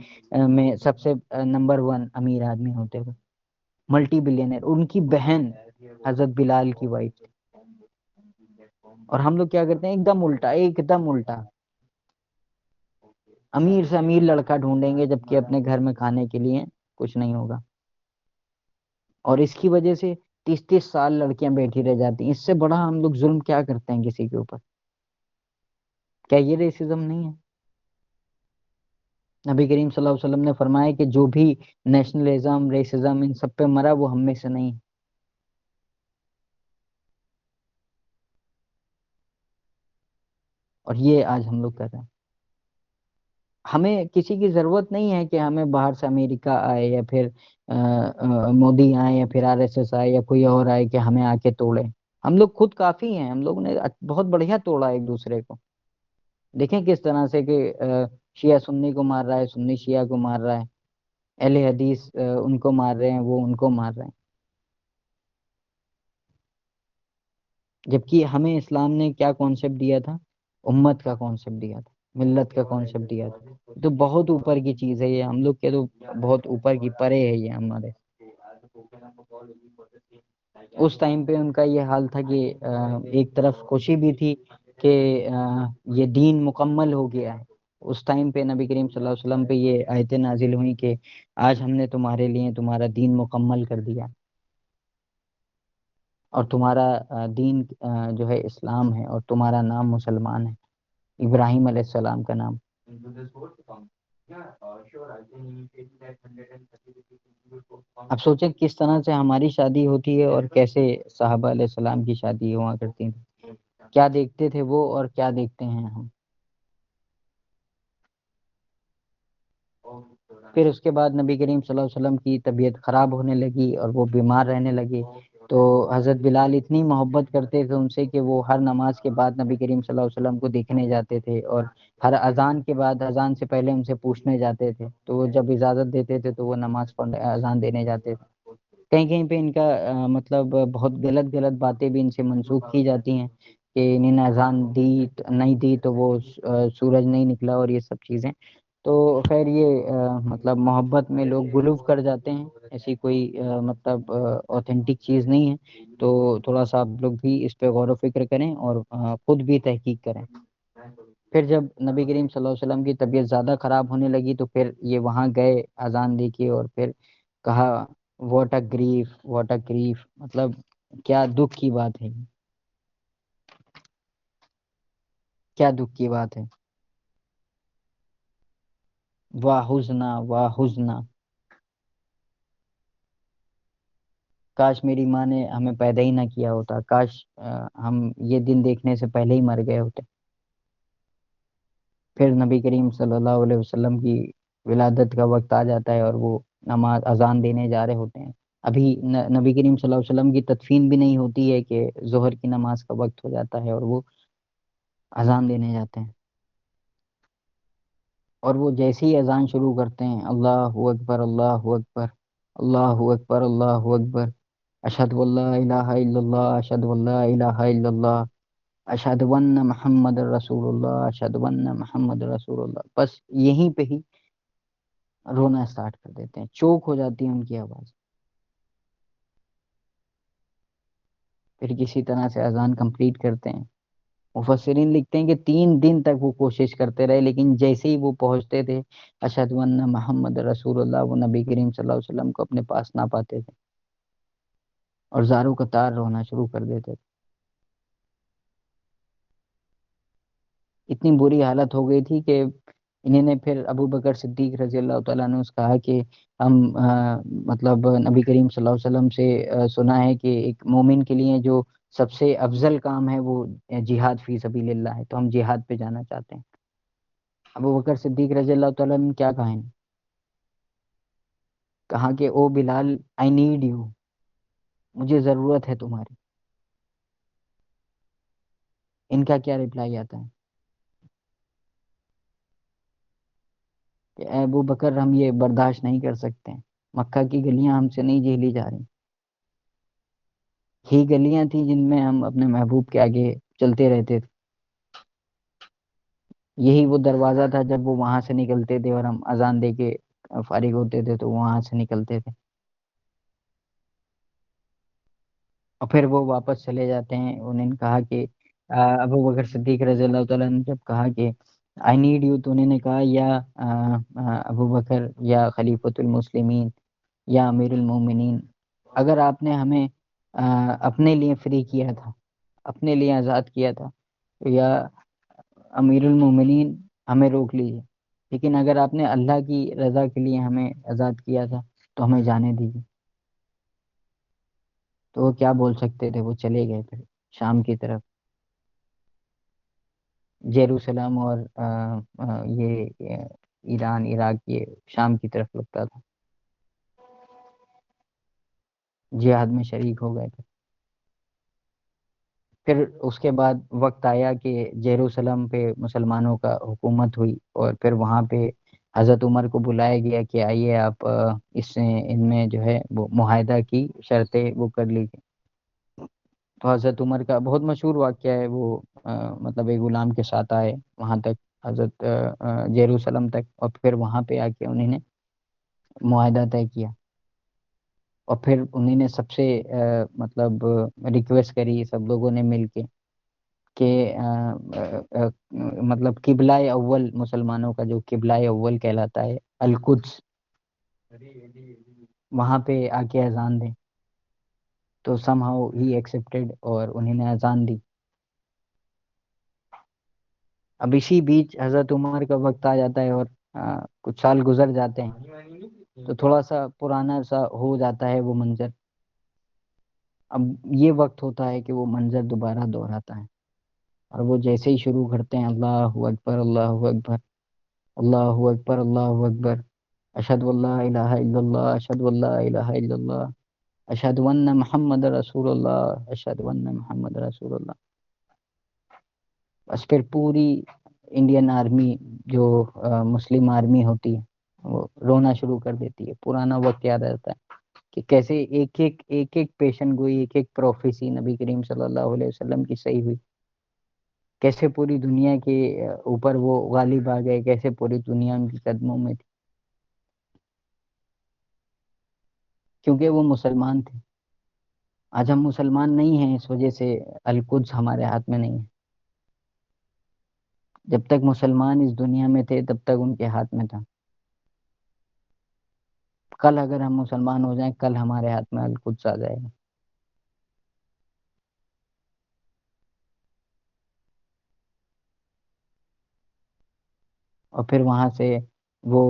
میں سب سے نمبر 1 امیر آدمی ہوتے ہوئے ملٹی بلینئر. ان کی بہن حضرت بلال کی وائف تھی. اور ہم لوگ کیا کرتے ہیں؟ ایک دم الٹا امیر سے امیر لڑکا ڈھونڈیں گے جبکہ اپنے گھر میں کھانے کے لیے کچھ نہیں ہوگا. اور اس کی وجہ سے 30 سال لڑکیاں بیٹھی رہ جاتی ہیں. اس سے بڑا ہم لوگ ظلم کیا کرتے ہیں کسی کے اوپر؟ کیا یہ ریسزم نہیں ہے؟ نبی کریم صلی اللہ علیہ وسلم نے فرمایا کہ جو بھی نیشنلزم، ریسزم ان سب پہ مرا وہ ہم میں سے نہیں. اور یہ آج ہم لوگ کر رہے ہیں. ہمیں کسی کی ضرورت نہیں ہے کہ ہمیں باہر سے امریکہ آئے یا پھر مودی آئے یا پھر RSS آئے یا کوئی اور آئے کہ ہمیں آ کے توڑے. ہم لوگ خود کافی ہیں. ہم لوگوں نے بہت بڑھیا توڑا ایک دوسرے کو. دیکھیں کس طرح سے کہ شیعہ سنی کو مار رہا ہے، سنی شیعہ کو مار رہا ہے، اہل حدیث ان کو مار رہے ہیں، وہ ان کو مار رہے ہیں. جبکہ ہمیں اسلام نے کیا کانسیپٹ دیا تھا؟ امت کا کانسیپٹ دیا تھا، ملت کا کانسیپٹ دیا تھا. تو بہت اوپر کی چیز ہے یہ. ہم لوگ کے تو بہت اوپر کی پرے ہے یہ ہمارے. اس ٹائم پہ ان کا یہ حال تھا کہ ایک طرف خوشی بھی تھی کہ یہ دین مکمل ہو گیا ہے. اس ٹائم پہ نبی کریم صلی اللہ علیہ وسلم پہ یہ آیتیں نازل ہوئیں کہ آج ہم نے تمہارے لیے تمہارا دین مکمل کر دیا، اور تمہارا دین جو ہے اسلام ہے، اور تمہارا نام مسلمان ہے، ابراہیم علیہ السلام کا نام. اب سوچیں کس طرح سے ہماری شادی ہوتی ہے اور کیسے صحابہ علیہ السلام کی شادی ہوا کرتی تھی. کیا دیکھتے تھے وہ اور کیا دیکھتے ہیں ہم. پھر اس کے بعد نبی کریم صلی اللہ علیہ وسلم کی طبیعت خراب ہونے لگی اور وہ بیمار رہنے لگے. تو حضرت بلال اتنی محبت کرتے تھے ان سے کہ وہ ہر نماز کے بعد نبی کریم صلی اللہ علیہ وسلم کو دیکھنے جاتے تھے، اور ہر اذان کے بعد، اذان سے پہلے ان سے پوچھنے جاتے تھے. تو وہ جب اجازت دیتے تھے تو وہ نماز پڑھنے، اذان دینے جاتے تھے. کہیں کہیں پہ ان کا مطلب بہت غلط باتیں بھی ان سے منسوخ کی جاتی ہیں کہ انہوں نے اذان دی نہیں دی تو وہ سورج نہیں نکلا اور یہ سب چیزیں. تو خیر یہ مطلب محبت میں لوگ غلو کر جاتے ہیں. ایسی کوئی مطلب اوتھینٹک چیز نہیں ہے. تو تھوڑا سا آپ لوگ بھی اس پہ غور و فکر کریں اور خود بھی تحقیق کریں. پھر جب نبی کریم صلی اللہ علیہ وسلم کی طبیعت زیادہ خراب ہونے لگی تو پھر یہ وہاں گئے اذان دے کے، اور پھر کہا واٹ اے گریف، مطلب کیا دکھ کی بات ہے، کیا دکھ کی بات ہے. واہ حزنا، کاش میری ماں نے ہمیں پیدا ہی نہ کیا ہوتا، کاش ہم یہ دن دیکھنے سے پہلے ہی مر گئے ہوتے. پھر نبی کریم صلی اللہ علیہ وسلم کی ولادت کا وقت آ جاتا ہے اور وہ نماز اذان دینے جا رہے ہوتے ہیں. ابھی نبی کریم صلی اللہ علیہ وسلم کی تدفین بھی نہیں ہوتی ہے کہ ظہر کی نماز کا وقت ہو جاتا ہے اور وہ اذان دینے جاتے ہیں. اور وہ جیسے ہی اذان شروع کرتے ہیں، اللہ اکبر اللہ اکبر اللہ اکبر اللہ اکبر، اشہد ان لا الہ الا اللہ اشہد ان لا الہ الا اللہ اشہد ان محمد رسول اللہ، اشہد ان محمد رسول اللہ، بس یہیں پہ ہی رونا سٹارٹ کر دیتے ہیں، چوک ہو جاتی ہے ان کی آواز. پھر کسی طرح سے اذان کمپلیٹ کرتے ہیں. مفسرین لکھتے ہیں کہ 3 دن تک وہ کوشش کرتے رہے، لیکن جیسے ہی وہ پہنچتے تھے اشہد ان محمد رسول اللہ، وہ نبی کریم صلی اللہ علیہ وسلم کو اپنے پاس نہ پاتے تھے اور زاروں قطار رونا شروع کر دیتے تھے. اتنی بری حالت ہو گئی تھی کہ انہوں نے پھر ابو بکر صدیق رضی اللہ تعالیٰ نے اس کہا کہ ہم مطلب نبی کریم صلی اللہ علیہ وسلم سے سنا ہے کہ ایک مومن کے لیے جو سب سے افضل کام ہے وہ جہاد فی سبیل اللہ ہے، تو ہم جہاد پہ جانا چاہتے ہیں. ابو بکر صدیق رضی اللہ تعالیٰ نے کیا کہا ہے؟ کہا کہ او بلال، آئی نیڈ یو، مجھے ضرورت ہے تمہاری. ان کا کیا رپلائی آتا ہے کہ اے ابو بکر، ہم یہ برداشت نہیں کر سکتے ہیں، مکہ کی گلیاں ہم سے نہیں جھیلی جا رہی. ہی گلیاں تھیں جن میں ہم اپنے محبوب کے آگے چلتے رہتے تھے، یہی وہ دروازہ تھا جب وہ وہاں سے نکلتے تھے اور ہم اذان دے کے فارغ ہوتے تھے تو وہاں سے نکلتے تھے. اور پھر وہ واپس چلے جاتے ہیں. انہوں نے کہا کہ ابو بکر صدیق رضی اللہ تعالیٰ نے جب کہا کہ آئی نیڈ یو، تو انہوں نے کہا یا ابو بکر، یا خلیفۃ المسلمین، یا امیر المومنین، اگر آپ نے ہمیں اپنے لیے فری کیا تھا، اپنے لیے آزاد کیا تھا، تو یا امیر المومنین ہمیں روک لیجیے، لیکن اگر آپ نے اللہ کی رضا کے لیے ہمیں آزاد کیا تھا تو ہمیں جانے دیجیے. تو وہ کیا بول سکتے تھے، وہ چلے گئے پھر شام کی طرف. جیروسلم اور یہ ایران، عراق، یہ شام کی طرف لگتا تھا، جہاد میں شریک ہو گئے تھے. پھر اس کے بعد وقت آیا کہ جیروسلم پہ مسلمانوں کا حکومت ہوئی، اور پھر وہاں پہ حضرت عمر کو بلایا گیا کہ آئیے آپ اس سے ان میں جو ہے وہ معاہدہ کی شرطیں وہ کر لیجیے. تو حضرت عمر کا بہت مشہور واقعہ ہے وہ، مطلب ایک غلام کے ساتھ آئے وہاں تک، حضرت جیروسلم تک، اور پھر وہاں پہ آ کے انہوں نے معاہدہ طے کیا. اور پھر انہوں نے سب سے مطلب ریکویسٹ کری سب لوگوں نے مل کے کہ مطلب قبلہ اول مسلمانوں کا جو قبلہ اول کہلاتا ہے القدس، وہاں پہ آ کے اذان دیں. تو سم ہاؤ ہی ایکسیپٹیڈ اور انہوں نے اذان دی. اب اسی بیچ حضرت عمر کا وقت آ جاتا ہے اور کچھ سال گزر جاتے ہیں تو تھوڑا سا پرانا سا ہو جاتا ہے وہ منظر. اب یہ وقت ہوتا ہے کہ وہ منظر دوبارہ دہراتا ہے، اور وہ جیسے ہی شروع کرتے ہیں اللہ اکبر، اللہ اکبر، اللہ اکبر، اللہ اکبر، اشہد اللہ الہ الا اللہ، اشہد اللہ الہ الا اللہ، اشہد ان محمد رسول اللہ، اشہد ان محمد رسول اللہ. بس پھر پوری انڈین آرمی جو مسلم آرمی ہوتی ہے وہ رونا شروع کر دیتی ہے. پرانا وقت یاد آتا ہے کہ کیسے ایک پیشن گوئی، ایک پروفیسی نبی کریم صلی اللہ علیہ وسلم کی صحیح ہوئی، کیسے پوری دنیا کے اوپر وہ غالب آ گئے، کیسے پوری دنیا ان کی قدموں میں تھی، کیونکہ وہ مسلمان تھے. آج ہم مسلمان نہیں ہیں، اس وجہ سے القدس ہمارے ہاتھ میں نہیں ہے. جب تک مسلمان اس دنیا میں تھے تب تک ان کے ہاتھ میں تھا. کل اگر ہم مسلمان ہو جائیں، کل ہمارے ہاتھ میں القدس آ جائے گا. اور پھر وہاں سے وہ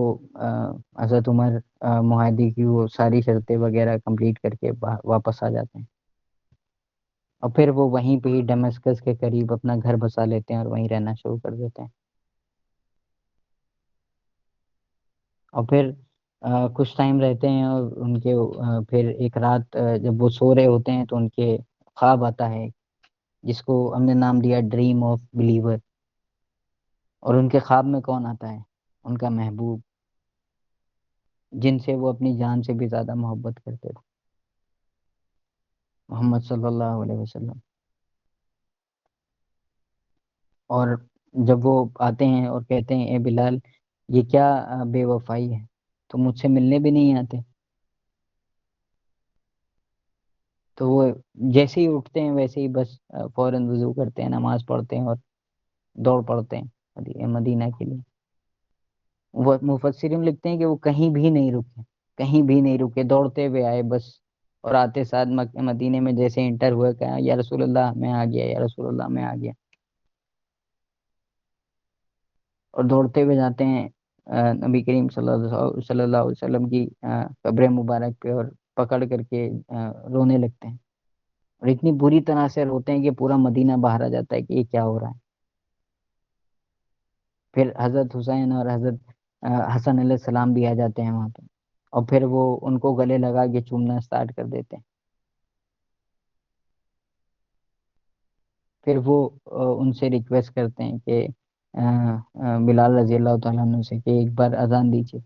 حضرت عمر معاہدے کی وہ ساری شرطیں وغیرہ کمپلیٹ کر کے واپس آ جاتے ہیں. اور پھر وہ وہیں پہ ہی ڈمسکس کے قریب اپنا گھر بسا لیتے ہیں اور وہیں رہنا شروع کر دیتے ہیں. اور پھر کچھ ٹائم رہتے ہیں اور ان کے پھر ایک رات جب وہ سو رہے ہوتے ہیں تو ان کے خواب آتا ہے جس کو ہم نے نام دیا ڈریم آف بلیور. اور ان کے خواب میں کون آتا ہے؟ ان کا محبوب، جن سے وہ اپنی جان سے بھی زیادہ محبت کرتے تھے، محمد صلی اللہ علیہ وسلم. اور جب وہ آتے ہیں اور کہتے ہیں اے بلال یہ کیا بے وفائی ہے، تو مجھ سے ملنے بھی نہیں آتے، تو وہ جیسے ہی اٹھتے ہیں ویسے ہی بس فوراً وضو کرتے ہیں، نماز پڑھتے ہیں اور دوڑ پڑتے ہیں مدینہ کے لیے۔ وہ مفسرین لکھتے ہیں کہ وہ کہیں بھی نہیں رکے، کہیں بھی نہیں رکے، دوڑتے ہوئے آئے بس، اور آتے ساتھ مدینے میں جیسے انٹر ہوا کہا یا رسول اللہ میں آ گیا، یا رسول اللہ میں آ گیا، اور دوڑتے ہوئے جاتے ہیں نبی کریم صلی اللہ علیہ وسلم کی قبر مبارک پہ، اور پکڑ کر کے رونے لگتے ہیں، اور اتنی بری طرح سے روتے ہیں کہ پورا مدینہ باہر آ جاتا ہے کہ یہ کیا ہو رہا ہے۔ پھر حضرت حسین اور حضرت حسن علیہ السلام بھی آ جاتے ہیں وہاں پہ، اور پھر وہ ان کو گلے لگا کے چومنا اسٹارٹ کر دیتے ہیں۔ پھر وہ ان سے ریکویسٹ کرتے ہیں کہ بلال رضی اللہ تعالیٰ عنہ سے کہ ایک بار اذان دیجیے،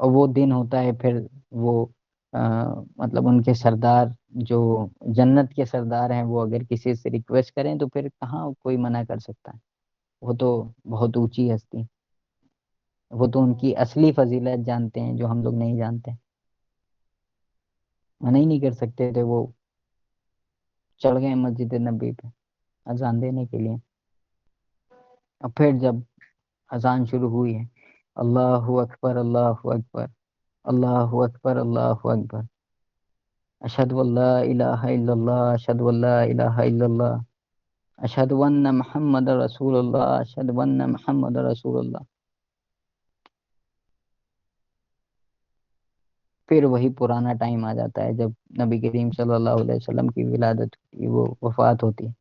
اور وہ دن ہوتا ہے پھر وہ مطلب ان کے سردار جو جنت کے سردار ہیں، وہ اگر کسی سے ریکویسٹ کریں تو پھر کہاں کوئی منع کر سکتا ہے، وہ تو بہت اونچی ہستی، وہ تو ان کی اصلی فضیلت جانتے ہیں جو ہم لوگ نہیں جانتے، منع ہی نہیں کر سکتے تھے، وہ چڑھ گئے مسجد نبی پہ اذان دینے کے لیے۔ اور پھر جب اذان شروع ہوئی ہے، اللہ اکبر اللہ اکبر اللہ اکبر اللہ اکبر، اشہد ان لا الہ الا اللہ اشہد ان لا الہ الا اللہ اشہد ان محمد رسول اللہ اشہد ان محمد رسول اللہ، پھر وہی پرانا ٹائم آ جاتا ہے جب نبی کریم صلی اللہ علیہ وسلم کی ولادت کی وہ وفات ہوتی ہے۔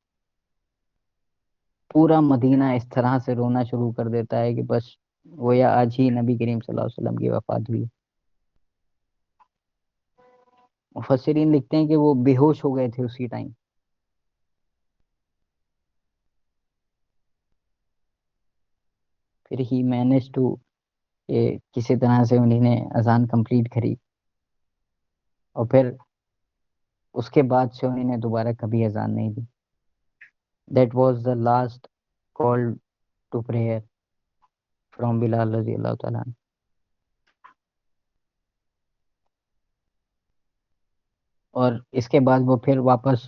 پورا مدینہ اس طرح سے رونا شروع کر دیتا ہے کہ بس گویا آج ہی نبی کریم صلی اللہ علیہ وسلم کی وفات ہوئی۔ مفسرین لکھتے ہیں کہ وہ بے ہوش ہو گئے تھے اسی ٹائم، پھر ہی مینج ٹو کہ کسی طرح سے انہیں نے اذان کمپلیٹ کری، اور پھر اس کے بعد سے انہیں نے دوبارہ کبھی اذان نہیں دی۔ That was the last call to prayer from Bilal رضی اللہ تعالیٰ عنہ۔ اور اس کے بعد وہ پھر واپس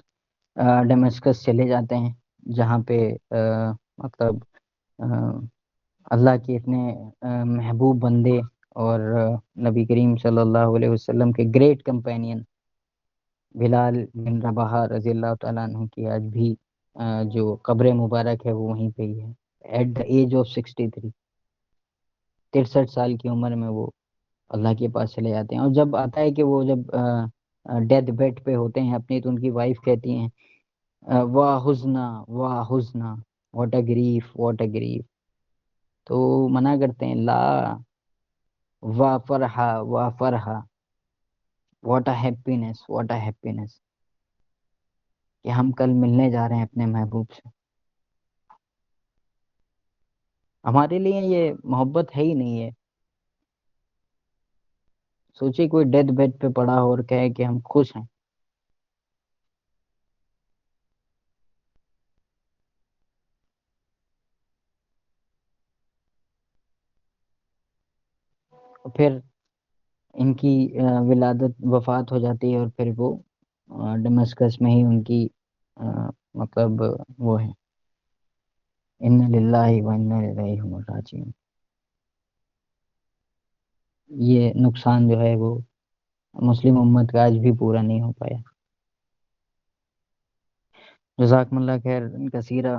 ڈیمسکس چلے جاتے ہیں، جہاں پہ مطلب اللہ کے اتنے محبوب بندے اور نبی کریم صلی اللہ علیہ وسلم کے گریٹ کمپینین بلال بن رباح رضی اللہ تعالیٰ عنہ کی آج بھی جو قبر مبارک ہے وہ وہیں پہ ہی ہے، ایٹ دا ایج آف 63، 63 سال کی عمر میں وہ اللہ کے پاس چلے جاتے ہیں۔ اور جب آتا ہے کہ وہ جب ڈیتھ بیڈ پہ ہوتے ہیں اپنی، تو ان کی وائف کہتی ہیں واہ حزنا واہ حزنا، what a grief what a grief, تو منع کرتے ہیں لا، واہ فرحا واہ فرحا، what a happiness what a happiness, کہ ہم کل ملنے جا رہے ہیں اپنے محبوب سے۔ ہمارے لیے یہ محبت ہے ہی نہیں ہے۔ سوچے کوئی ڈیتھ بیڈ پہ پڑا ہو اور کہے کہ ہم خوش ہیں، اور پھر ان کی ولادت وفات ہو جاتی ہے، اور پھر وہ ڈمسکس میں ہی ان کی مطلب وہ ہے ان للہ و انا الیہ راجعون۔ یہ نقصان جو ہے وہ مسلم امت کا آج بھی پورا نہیں ہو پایا۔ جزاکم اللہ خیر کثیرہ،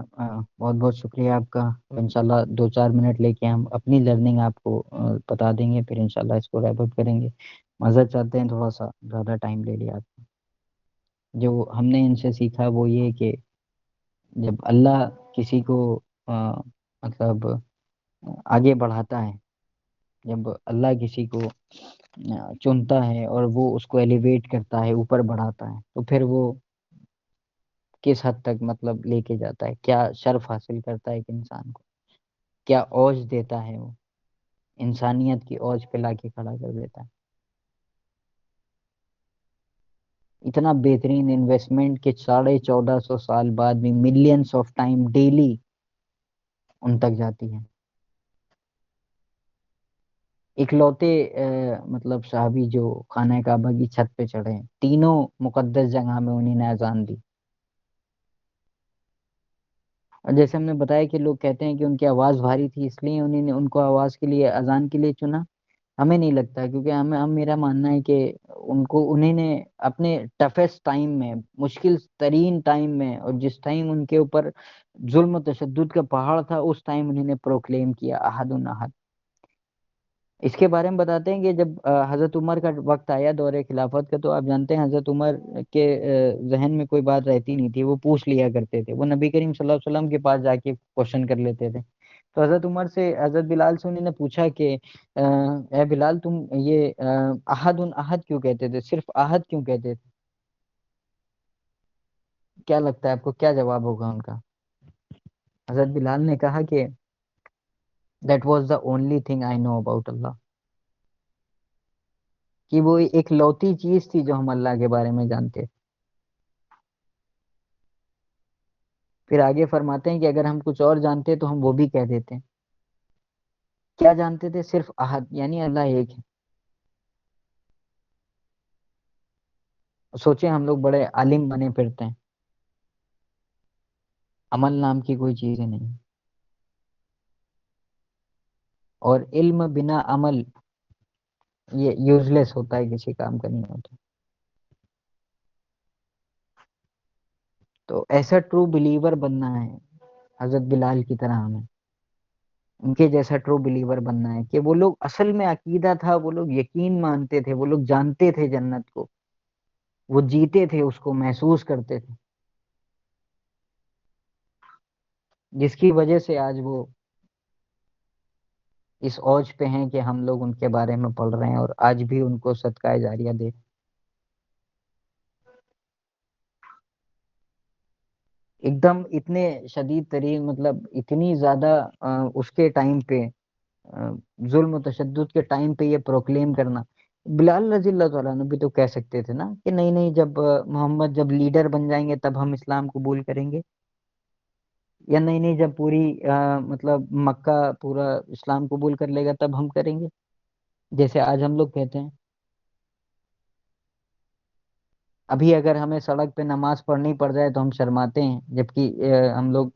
بہت بہت شکریہ آپ کا۔ انشاءاللہ 2-4 منٹ لے کے ہم اپنی لرننگ آپ کو بتا دیں گے، پھر انشاءاللہ اس کو ریپ اپ کریں گے۔ معذرت چاہتے ہیں تھوڑا سا زیادہ ٹائم لے لیا آپ نے۔ جو ہم نے ان سے سیکھا وہ یہ کہ جب اللہ کسی کو مطلب آگے بڑھاتا ہے، جب اللہ کسی کو چنتا ہے اور وہ اس کو ایلیویٹ کرتا ہے، اوپر بڑھاتا ہے، تو پھر وہ کس حد تک مطلب لے کے جاتا ہے، کیا شرف حاصل کرتا ہے ایک انسان کو، کیا اوج دیتا ہے، وہ انسانیت کی اوج پہ لا کے کھڑا کر دیتا ہے۔ اتنا بہترین انویسٹمنٹ کہ 1450 سال بعد بھی ملینس آف ٹائم ڈیلی ان تک جاتی ہے. اکلوتے مطلب صحابی جو خانہ کعبہ کی چھت پہ چڑھے ہیں، تینوں مقدس جگہ میں انہیں نے اذان دی. اور جیسے ہم نے بتایا کہ لوگ کہتے ہیں کہ ان کی آواز بھاری تھی اس لیے انہوں نے ان کو آواز کے لیے اذان کے لیے چنا. ہمیں نہیں لگتا، کیونکہ میرا ماننا ہے کہ انہیں نے اپنے ٹفیسٹ ٹائم میں، مشکل ترین ٹائم میں، اور جس ٹائم ان کے اوپر ظلم و تشدد کا پہاڑ تھا، اس ٹائم انہوں نے پروکلیم کیا احد احد. اس کے بارے میں بتاتے ہیں کہ جب حضرت عمر کا وقت آیا دور خلافت کا، تو آپ جانتے ہیں حضرت عمر کے ذہن میں کوئی بات رہتی نہیں تھی، وہ پوچھ لیا کرتے تھے، وہ نبی کریم صلی اللہ علیہ وسلم کے پاس جا کے کوشچن کر لیتے تھے. تو حضرت عمر سے، حضرت بلال سے انہوں نے پوچھا کہ اے بلال، تم یہ احد احد کیوں کہتے تھے، صرف احد کیوں کہتے تھے؟ کیا لگتا ہے آپ کو کیا جواب ہوگا ان کا؟ حضرت بلال نے کہا کہ that was the only thing I know about Allah، کہ وہ ایک لوتی چیز تھی جو ہم اللہ کے بارے میں جانتے تھے. پھر آگے فرماتے ہیں کہ اگر ہم کچھ اور جانتے تو ہم وہ بھی کہہ دیتے ہیں. کیا جانتے تھے؟ صرف احد، یعنی اللہ ایک ہے. سوچیں ہم لوگ بڑے عالم بنے پھرتے ہیں، عمل نام کی کوئی چیز ہی نہیں، اور علم بنا عمل یہ یوزلیس ہوتا ہے، کسی کام کا نہیں ہوتا. تو ایسا ٹرو بلیور بننا ہے حضرت بلال کی طرح، ہمیں ان کے جیسا ٹرو بلیور بننا ہے کہ وہ لوگ اصل میں عقیدہ تھا، وہ لوگ یقین مانتے تھے، وہ لوگ جانتے تھے جنت کو، وہ جیتے تھے، اس کو محسوس کرتے تھے، جس کی وجہ سے آج وہ اس اوج پہ ہیں کہ ہم لوگ ان کے بارے میں پڑھ رہے ہیں اور آج بھی ان کو صدقہ جاریہ دے. ایک دم اتنے شدید ترین، مطلب اتنی زیادہ اس کے ٹائم پہ ظلم و تشدد کے ٹائم پہ یہ پروکلیم کرنا. بلال رضی اللہ تعالیٰ عنہ بھی تو کہہ سکتے تھے نا کہ نہیں نہیں، جب محمد جب لیڈر بن جائیں گے تب ہم اسلام قبول کریں گے، یا نہیں نہیں جب پوری مطلب مکہ پورا اسلام قبول کر لے گا تب ہم کریں گے، جیسے آج ہم لوگ کہتے ہیں. ابھی اگر ہمیں سڑک پہ نماز پڑھنی پڑ جائے تو ہم شرماتے ہیں، جبکہ ہم لوگ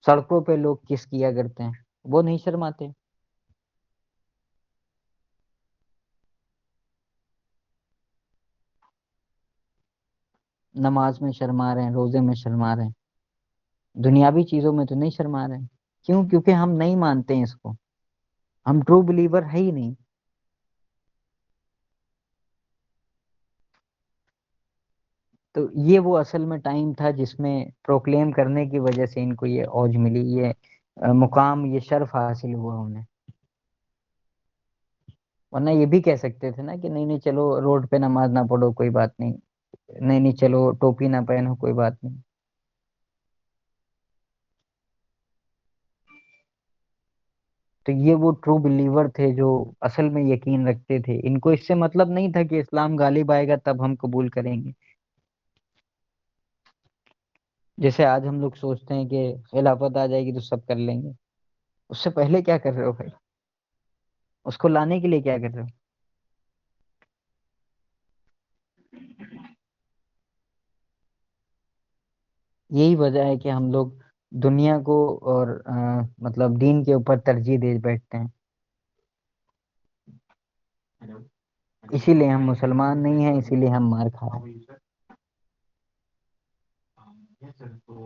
سڑکوں پہ لوگ کس کیا کرتے ہیں، وہ نہیں شرماتے. نماز میں شرما رہے ہیں، روزے میں شرما رہے ہیں، دنیاوی چیزوں میں تو نہیں شرما رہے ہیں. کیوں؟ کیونکہ ہم نہیں مانتے ہیں اس کو، ہم ٹرو بلیور ہے ہی نہیں. تو یہ وہ اصل میں ٹائم تھا جس میں پروکلیم کرنے کی وجہ سے ان کو یہ اوج ملی، یہ مقام، یہ شرف حاصل ہوا انہیں. ورنہ یہ بھی کہہ سکتے تھے نا کہ نہیں نہیں چلو روڈ پہ نماز نہ پڑھو کوئی بات نہیں، نہیں نہیں چلو ٹوپی نہ پہنو کوئی بات نہیں. تو یہ وہ ٹرو بلیور تھے جو اصل میں یقین رکھتے تھے. ان کو اس سے مطلب نہیں تھا کہ اسلام غالب آئے گا تب ہم قبول کریں گے. جیسے آج ہم لوگ سوچتے ہیں کہ خلافت آ جائے گی تو سب کر لیں گے. اس سے پہلے کیا کر رہے ہو بھائی؟ اس کو لانے کے لیے کیا کر رہے ہو؟ یہی وجہ ہے کہ ہم لوگ دنیا کو اور مطلب دین کے اوپر ترجیح دے بیٹھتے ہیں. اسی لیے ہم مسلمان نہیں ہیں، اسی لیے ہم مار کھا رہے ہیں،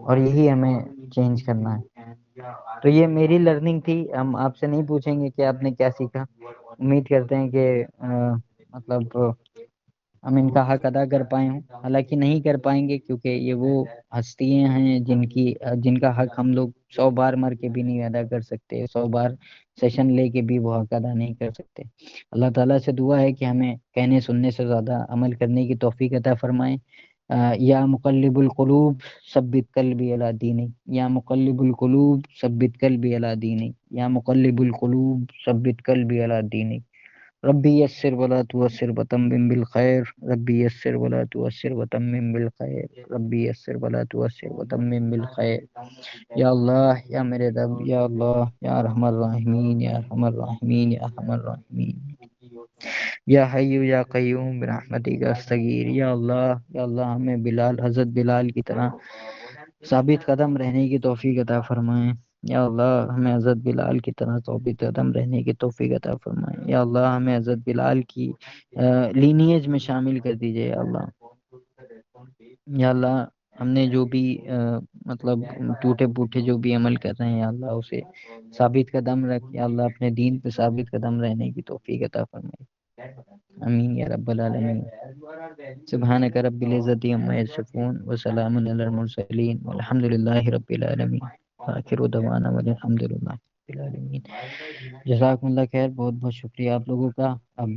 اور یہی ہمیں چینج کرنا ہے. تو یہ میری لرننگ تھی. ہم آپ سے نہیں پوچھیں گے کہ آپ نے کیا سیکھا. امید کرتے ہیں کہ مطلب ہم ان کا حق ادا کر پائے ہوں، حالانکہ نہیں کر پائیں گے کیونکہ یہ وہ ہستیاں ہیں جن کا حق ہم لوگ 100 بار مر کے بھی نہیں ادا کر سکتے، 100 بار سیشن لے کے بھی وہ حق ادا نہیں کر سکتے. اللہ تعالیٰ سے دعا ہے کہ ہمیں کہنے سننے سے زیادہ عمل کرنے کی توفیق عطا فرمائیں. یا مقلب القلوب ثبت قلبی علی دینک، یا مقلب القلوب ثبت قلبی علی دینک، یا مقلب القلوب ثبت قلبی علی دینک. ربی یسر ولا تعسر وتمم بالخیر، ربی یسر ولا تعسر وتمم بالخیر، ربی یسر ولا تعسر وتمم بالخیر۔ یا اللہ، یا میرے رب، یا اللہ، یا ارحم الراحمین، یا ارحم الراحمین، یا ارحم الراحمین، یا حی یا قیوم برحمتک استغیر۔ یا اللہ، یا اللہ، ہمیں بلال، حضرت بلال کی طرح ثابت قدم رہنے کی توفیق عطا فرمائیں۔ یا اللہ، ہمیں حضرت بلال کی طرح ثابت قدم رہنے کی توفیق عطا فرمائیں۔ یا اللہ، ہمیں حضرت بلال کی لینیج میں شامل کر دیجئے۔ یا اللہ، یا اللہ، ہم نے جو بھی مطلب ٹوٹے پوٹے جو بھی عمل کر رہے ہیں، یا اللہ اسے ثابت قدم رکھ۔ یا اللہ، اپنے دین پہ ثابت قدم رہنے کی توفیق عطا فرمائے۔ امین یا رب العالمین۔ سبحانک رب العزت عما یصفون وسلام علی المرسلین والحمد للہ رب العالمین، آخر دعوانا والحمد للہ رب العالمین۔ جزاکم اللہ خیر، بہت بہت شکریہ آپ لوگوں کا۔ اب